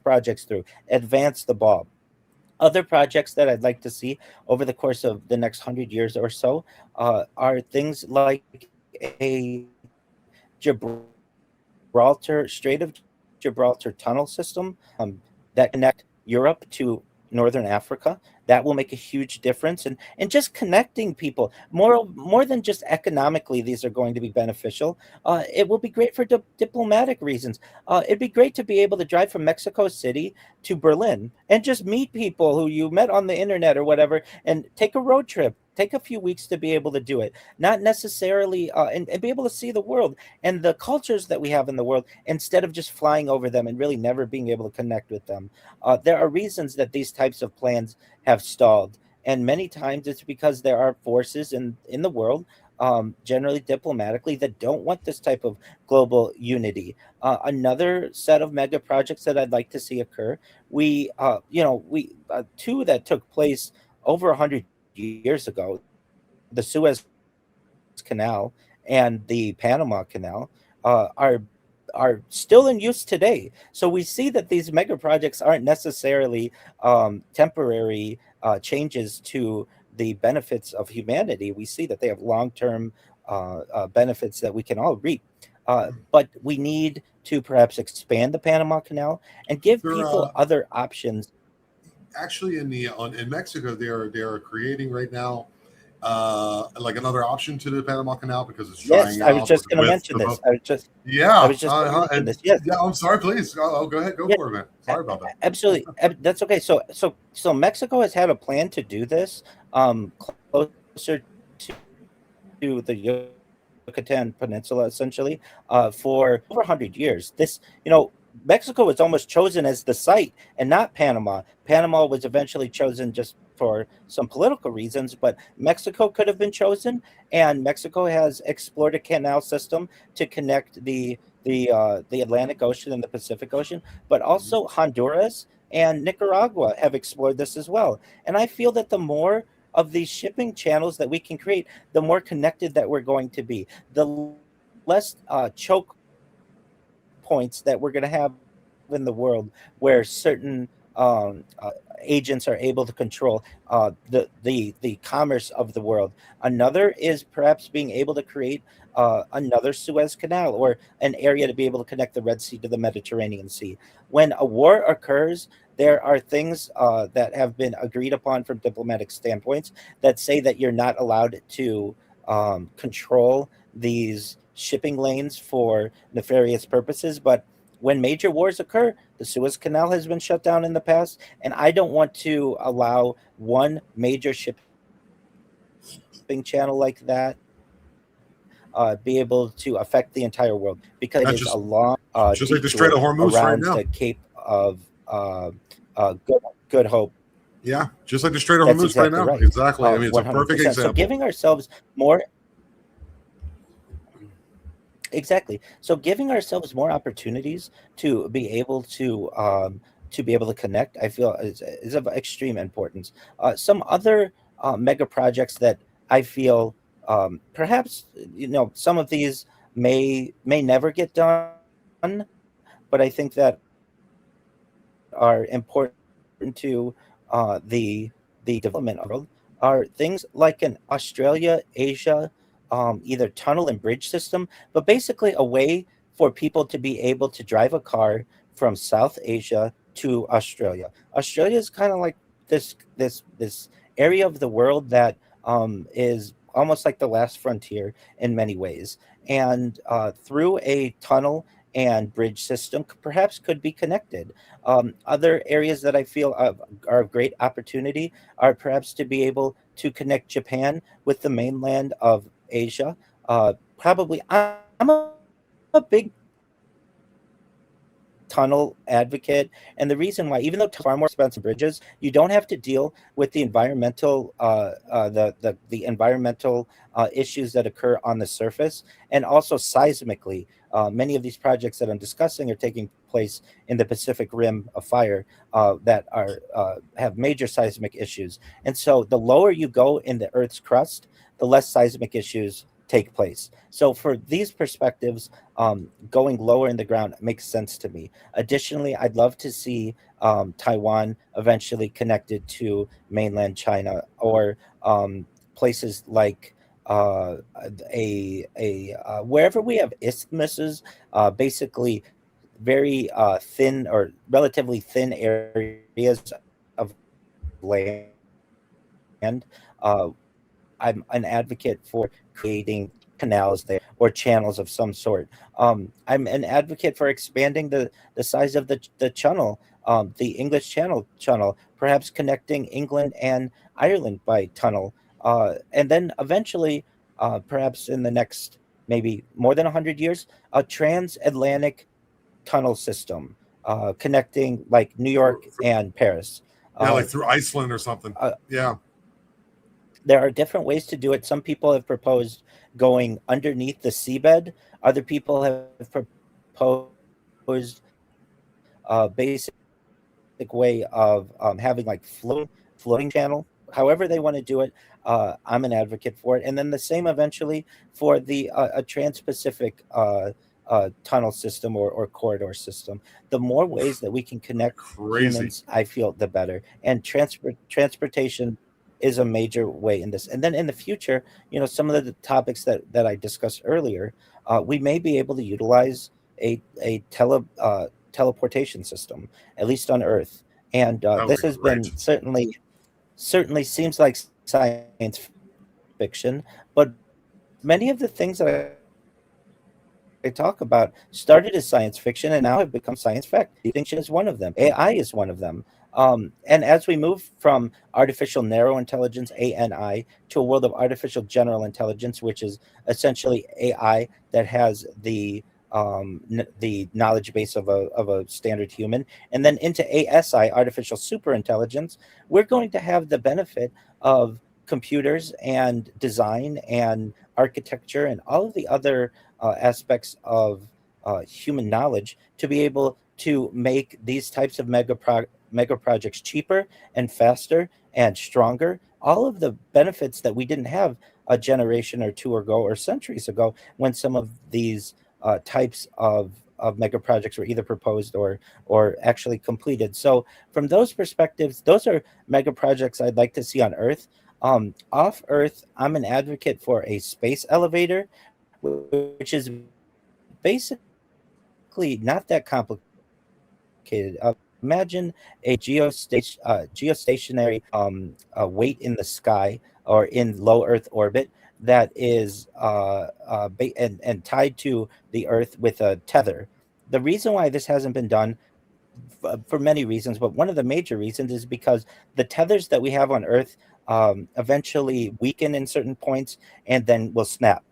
projects through, advance the ball. Other projects that I'd like to see over the course of the next 100 years or so are things like a Gibraltar, Strait of Gibraltar tunnel system, that connect Europe to Northern Africa. That will make a huge difference. And just connecting people, more than just economically, these are going to be beneficial. It will be great for diplomatic reasons. It'd be great to be able to drive from Mexico City to Berlin and just meet people who you met on the internet or whatever, and take a road trip. Take a few weeks to be able to do it, not necessarily, and be able to see the world and the cultures that we have in the world, instead of just flying over them and really never being able to connect with them. There are reasons that these types of plans have stalled, and many times it's because there are forces in the world, generally diplomatically, that don't want this type of global unity. Another set of mega projects that I'd like to see occur, we two that took place over 100 years ago, the Suez Canal and the Panama Canal, are still in use today. So we see that these mega projects aren't necessarily temporary changes to the benefits of humanity. We see that they have long-term benefits that we can all reap. But we need to perhaps expand the Panama Canal and give They're people other options. actually in Mexico. They are creating right now like another option to the Panama Canal because it's Yes, drying I was out just going to with mention the this. boat. I Yeah, was just going to mention and this. Yes. yeah. I'm sorry. Please, go ahead. Go Yeah, for it, man. Sorry about that. absolutely. That's okay. So Mexico has had a plan to do this, closer to the Yucatan Peninsula, essentially, for over 100 years. Mexico was almost chosen as the site and not Panama. Panama was eventually chosen just for some political reasons, but Mexico could have been chosen, and Mexico has explored a canal system to connect the Atlantic Ocean and the Pacific Ocean, but Mhm. also Honduras and Nicaragua have explored this as well. And I feel that the more of these shipping channels that we can create, the more connected that we're going to be, the less choke points that we're going to have in the world, where certain agents are able to control the commerce of the world. Another is perhaps being able to create another Suez Canal, or an area to be able to connect the Red Sea to the Mediterranean Sea. When a war occurs, there are things that have been agreed upon from diplomatic standpoints that say that you're not allowed to control these shipping lanes for nefarious purposes. But when major wars occur, the Suez Canal has been shut down in the past, and I don't want to allow one major shipping channel like that be able to affect the entire world, because it is a long, That's detour just like the Strait of around Hormuz the right Cape now. of Good Hope. Yeah, just like the Strait of That's Hormuz right exactly now. right. Exactly. I mean, it's a perfect 100%. So example. giving ourselves more. Exactly. So giving ourselves more opportunities to be able to to be able to connect, I feel is of extreme importance. Some other mega projects that I feel perhaps some of these may never get done, but I think that are important to the development of the world are things like an Australia, Asia, either tunnel and bridge system, but basically a way for people to be able to drive a car from South Asia to Australia. Australia is kind of like this area of the world that is almost like the last frontier in many ways, and through a tunnel and bridge system perhaps could be connected. Other areas that I feel are of great opportunity are perhaps to be able to connect Japan with the mainland of Asia. Probably, I'm a big tunnel advocate, and the reason why, even though tunnels are far more expensive than bridges, you don't have to deal with the environmental, the environmental issues that occur on the surface, and also seismically. Many of these projects that I'm discussing are taking place in the Pacific Rim of Fire that are have major seismic issues. And so, the lower you go in the Earth's crust, the less seismic issues take place. So, for these perspectives, going lower in the ground makes sense to me. Additionally, I'd love to see Taiwan eventually connected to mainland China, or places like a wherever we have isthmuses, basically very thin or relatively thin areas of land. I'm an advocate for creating canals there or channels of some sort. I'm an advocate for expanding the size of the channel, the English Channel, perhaps connecting England and Ireland by tunnel, and then eventually, perhaps in the next maybe more than 100 years, a transatlantic tunnel system connecting like New For, York for, and Paris. yeah, like Uh, through Iceland or something. Yeah. there are different ways to do it. Some people have proposed going underneath the seabed. Other people have proposed a basic way of having like floating channel. However they want to do it, I'm an advocate for it. And then the same eventually for the a trans-Pacific tunnel system or corridor system. The more ways that we can connect Crazy. humans, I feel the better. And transportation is a major way in this. And then in the future, some of the topics that I discussed earlier, we may be able to utilize a teleportation system, at least on Earth. And That would this be has great. been certainly seems like science fiction, but many of the things that I talk about started as science fiction and now have become science fact. Distinction is one of them. AI is one of them. And as we move from artificial narrow intelligence (ANI) to a world of artificial general intelligence, which is essentially AI that has the knowledge base of a standard human, and then into ASI, artificial super intelligence, we're going to have the benefit of computers and design and architecture and all of the other aspects of human knowledge to be able to make these types of mega projects cheaper and faster and stronger. All of the benefits that we didn't have a generation or two ago or centuries ago when some of these types of mega projects were either proposed or actually completed. So from those perspectives, those are mega projects I'd like to see on Earth. Off Earth, I'm an advocate for a space elevator, which is basically not that complicated. Imagine a geostationary weight in the sky or in low Earth orbit that is and tied to the Earth with a tether. The reason why this hasn't been done, for many reasons, but one of the major reasons is because the tethers that we have on Earth eventually weaken in certain points and then will snap.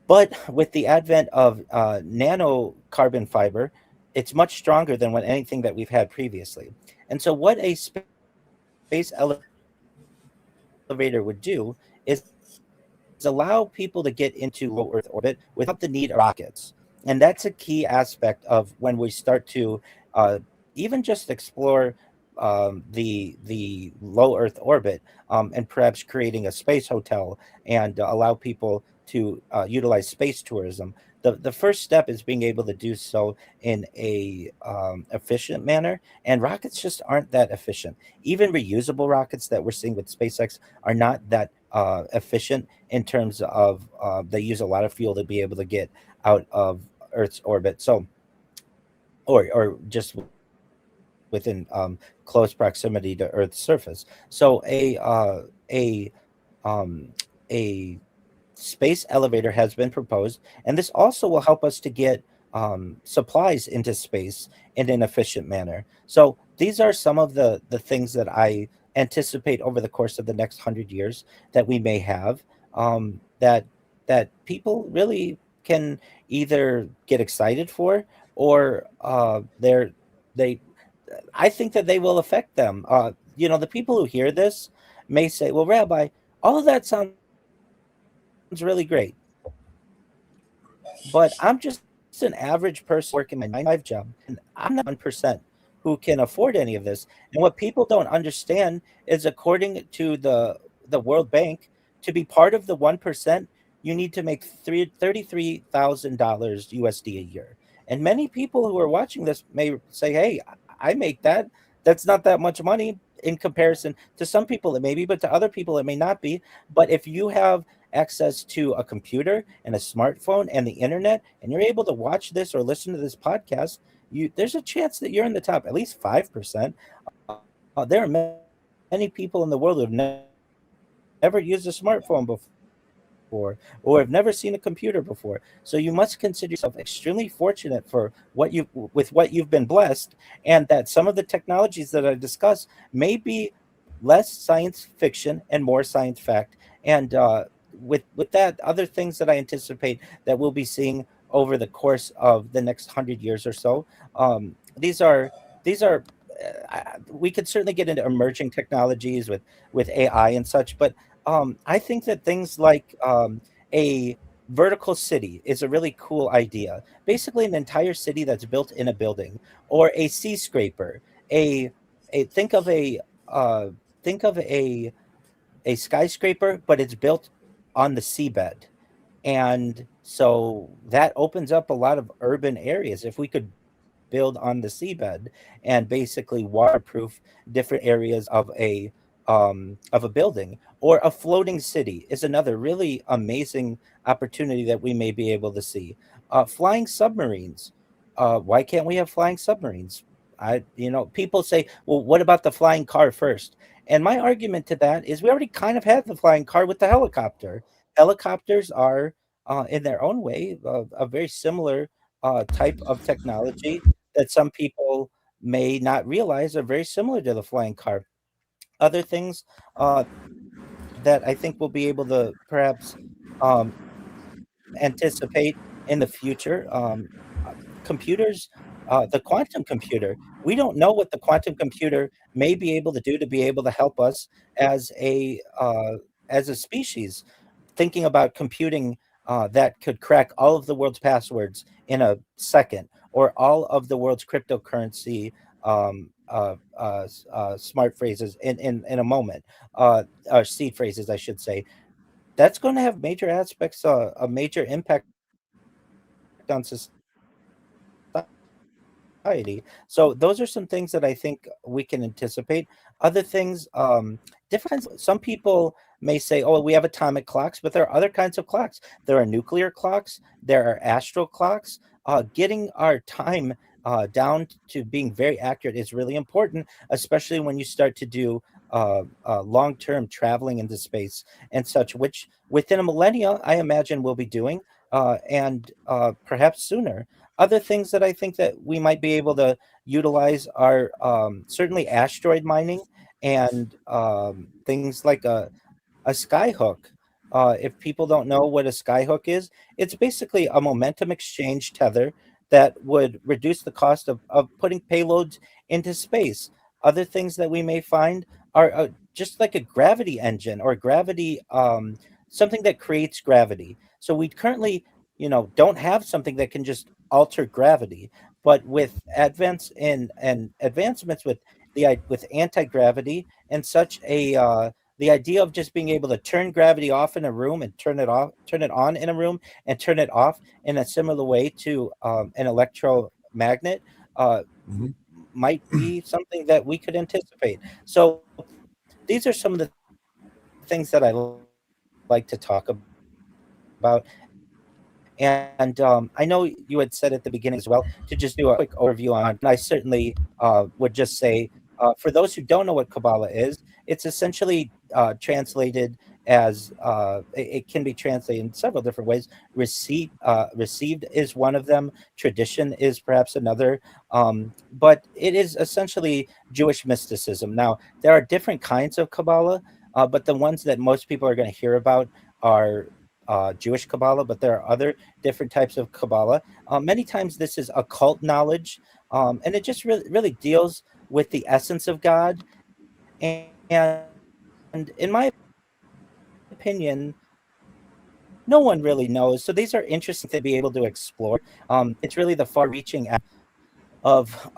But with the advent of nano carbon fiber, it's much stronger than what anything that we've had previously. And so, what a space elevator would do is allow people to get into low Earth orbit without the need of rockets. And that's a key aspect of when we start to even just explore the low Earth orbit, and perhaps creating a space hotel and allow people to utilize space tourism. The first step is being able to do so in a efficient manner, and rockets just aren't that efficient. Even reusable rockets that we're seeing with SpaceX are not that efficient in terms of they use a lot of fuel to be able to get out of Earth's orbit. So, or just within close proximity to Earth's surface. So um, a space elevator has been proposed, and this also will help us to get supplies into space in an efficient manner. So these are some of the things that I anticipate over the course of the next 100 years that we may have, that people really can either get excited for, or they I think that they will affect them. The people who hear this may say, "Well, Rabbi, all of that sounds really great, but I'm just an average person working my 9 to 5 job, and I'm not in that 1% who can afford any of this." And what people don't understand is, according to the World Bank, to be part of the 1%, you need to make $33,000 USD a year. And many people who are watching this may say, "Hey, I make that. That's not that much money in comparison to some people. It may be, but to other people it may not be." But if you have access to a computer and a smartphone and the internet, and you're able to watch this or listen to this podcast, there's a chance that you're in the top at least 5%. There are many people in the world who have never used a smartphone before, or have never seen a computer before. So you must consider yourself extremely fortunate for with what you've been blessed, and that some of the technologies that I discuss may be less science fiction and more science fact. And with that, other things that I anticipate that we'll be seeing over the course of the next 100 years or so, these are we could certainly get into emerging technologies with AI and such, but I think that things like a vertical city is a really cool idea. Basically, an entire city that's built in a building, or a sea scraper. A a think of a uh, think of a skyscraper, but it's built on the seabed. And so that opens up a lot of urban areas. If we could build on the seabed and basically waterproof different areas of a building, or a floating city is another really amazing opportunity that we may be able to see. Flying submarines. Why can't we have flying submarines? People say, "Well, what about the flying car first?" And my argument to that is, we already kind of have the flying car with the helicopter. Helicopters are, in their own way, a very similar type of technology that some people may not realize are very similar to the flying car. Other things that I think we'll be able to perhaps anticipate in the future, computers, the quantum computer. We don't know what the quantum computer may be able to do to be able to help us as a species. Thinking about computing that could crack all of the world's passwords in a second, or all of the world's cryptocurrency smart phrases in a moment, seed phrases, I should say. That's going to have major aspects, a major impact on society. So those are some things that I think we can anticipate. Other things, different kinds of some people may say, "Oh, we have atomic clocks," but there are other kinds of clocks. There are nuclear clocks, there are astral clocks. Getting our time down to being very accurate is really important, especially when you start to do long-term traveling into space and such, which within a millennia I imagine we'll be doing, and perhaps sooner. Other things that I think that we might be able to utilize are certainly asteroid mining, and things like a skyhook. If people don't know what a skyhook is, it's basically a momentum exchange tether that would reduce the cost of putting payloads into space. Other things that we may find are just like a gravity engine, or gravity, something that creates gravity. So we currently, don't have something that can just alter gravity, but with advancements with with anti-gravity and such the idea of just being able to turn gravity off in a room and turn it on in a room and turn it off in a similar way to an electromagnet Mhm. might be something that we could anticipate. So these are some of the things that I like to talk about. And I know you had said at the beginning as well to just do a quick overview on Kabbalah, and I certainly would just say, for those who don't know what Kabbalah is, it's essentially translated as it can be translated in several different ways. Received is one of them. Tradition is perhaps another. But it is essentially Jewish mysticism. Now, there are different kinds of Kabbalah, but the ones that most people are going to hear about are Jewish Kabbalah, but there are other different types of Kabbalah. Many times this is occult knowledge, and it just really deals with the essence of God. And in my opinion, no one really knows. So these are interesting things to be able to explore. It's really the far-reaching of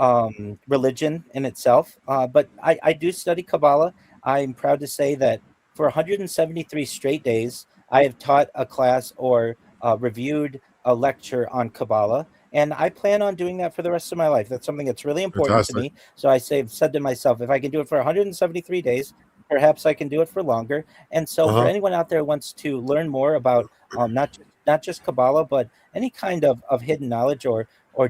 religion in itself. But I do study Kabbalah. I'm proud to say that for 173 straight days, I have taught a class or reviewed a lecture on Kabbalah. And I plan on doing that for the rest of my life. That's something that's really important to Fantastic. me. So I've said to myself, if I can do it for 173 days, perhaps I can do it for longer. And so, for Uh-huh. anyone out there who wants to learn more about not just Kabbalah, but any kind of hidden knowledge or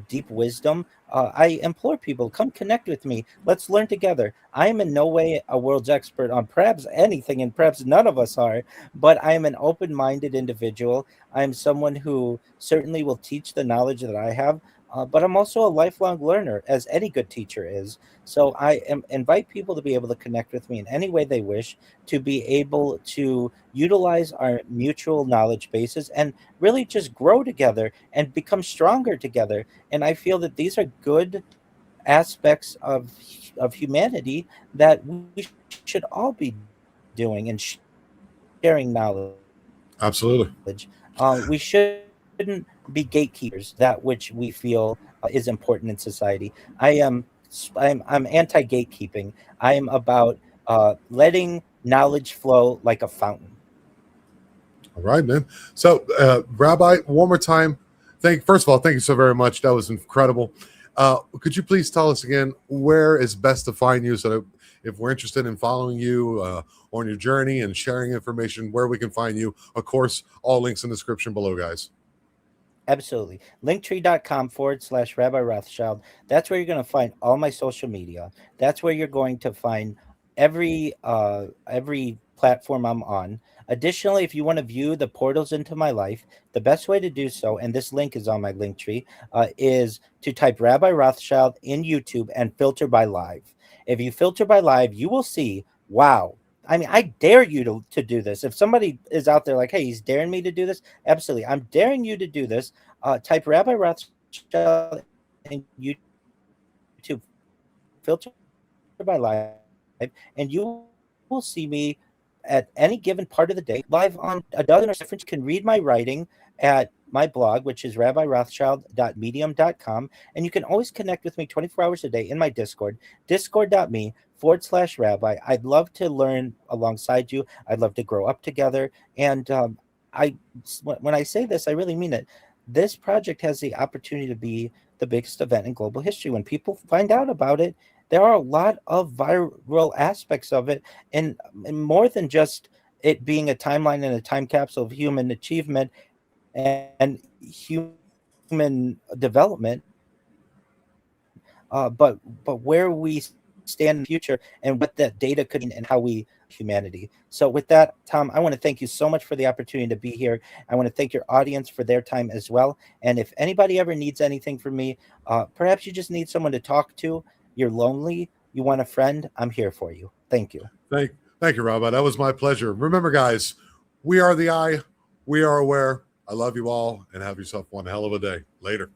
deep wisdom, I implore people, come connect with me. Let's learn together. I am in no way a world's expert on perhaps anything, and perhaps none of us are, but I am an open minded individual. I am someone who certainly will teach the knowledge that I have. But I'm also a lifelong learner, as any good teacher is. So invite people to be able to connect with me in any way they wish, to be able to utilize our mutual knowledge bases and really just grow together and become stronger together. And I feel that these are good aspects of humanity that we should all be doing and sharing knowledge. We shouldn't be gatekeepers Absolutely. that which we feel is important in society. I'm anti gatekeeping. I am about letting knowledge flow like a fountain. All right, man. So, Rabbi, one more time. First of all, thank you so very much. That was incredible. Could you please tell us again where is best to find you, so that if we're interested in following you on your journey and sharing information, where we can find you? Of course, all links in the description below, guys. Absolutely. Linktree.com/Rabbi Rothschild. That's where you're going to find all my social media. That's where you're going to find every platform I'm on. Additionally, if you want to view the portals into my life, the best way to do so, and this link is on my Linktree, is to type Rabbi Rothschild in YouTube and filter by live. If you filter by live, you will see, wow. I mean, I dare you to do this. If somebody is out there like, hey, he's daring me to do this, absolutely. I'm daring you to do this. Type Rabbi Rothschild in YouTube, filter by live, and you will see me at any given part of the day live on a dozen or so different. You can read my writing at my blog, which is rabbirothschild.medium.com, and you can always connect with me 24 hours a day in my Discord, discord.me/rabbi. I'd love to learn alongside you. I'd love to grow up together. And I when I say this, I really mean it. This project has the opportunity to be the biggest event in global history. When people find out about it, there are a lot of viral aspects of it, and more than just it being a timeline and a time capsule of human achievement and human development, but where we stand in the future and what that data could mean and how we view humanity. So with that, Tom, I want to thank you so much for the opportunity to be here. I want to thank your audience for their time as well. And if anybody ever needs anything from me, perhaps you just need someone to talk to, you're lonely, you want a friend, I'm here for you. Thank you. Thank, thank you, Rabbi. That was my pleasure. Remember, guys, we are the eye. We are aware. I love you all, and have yourself one hell of a day. Later.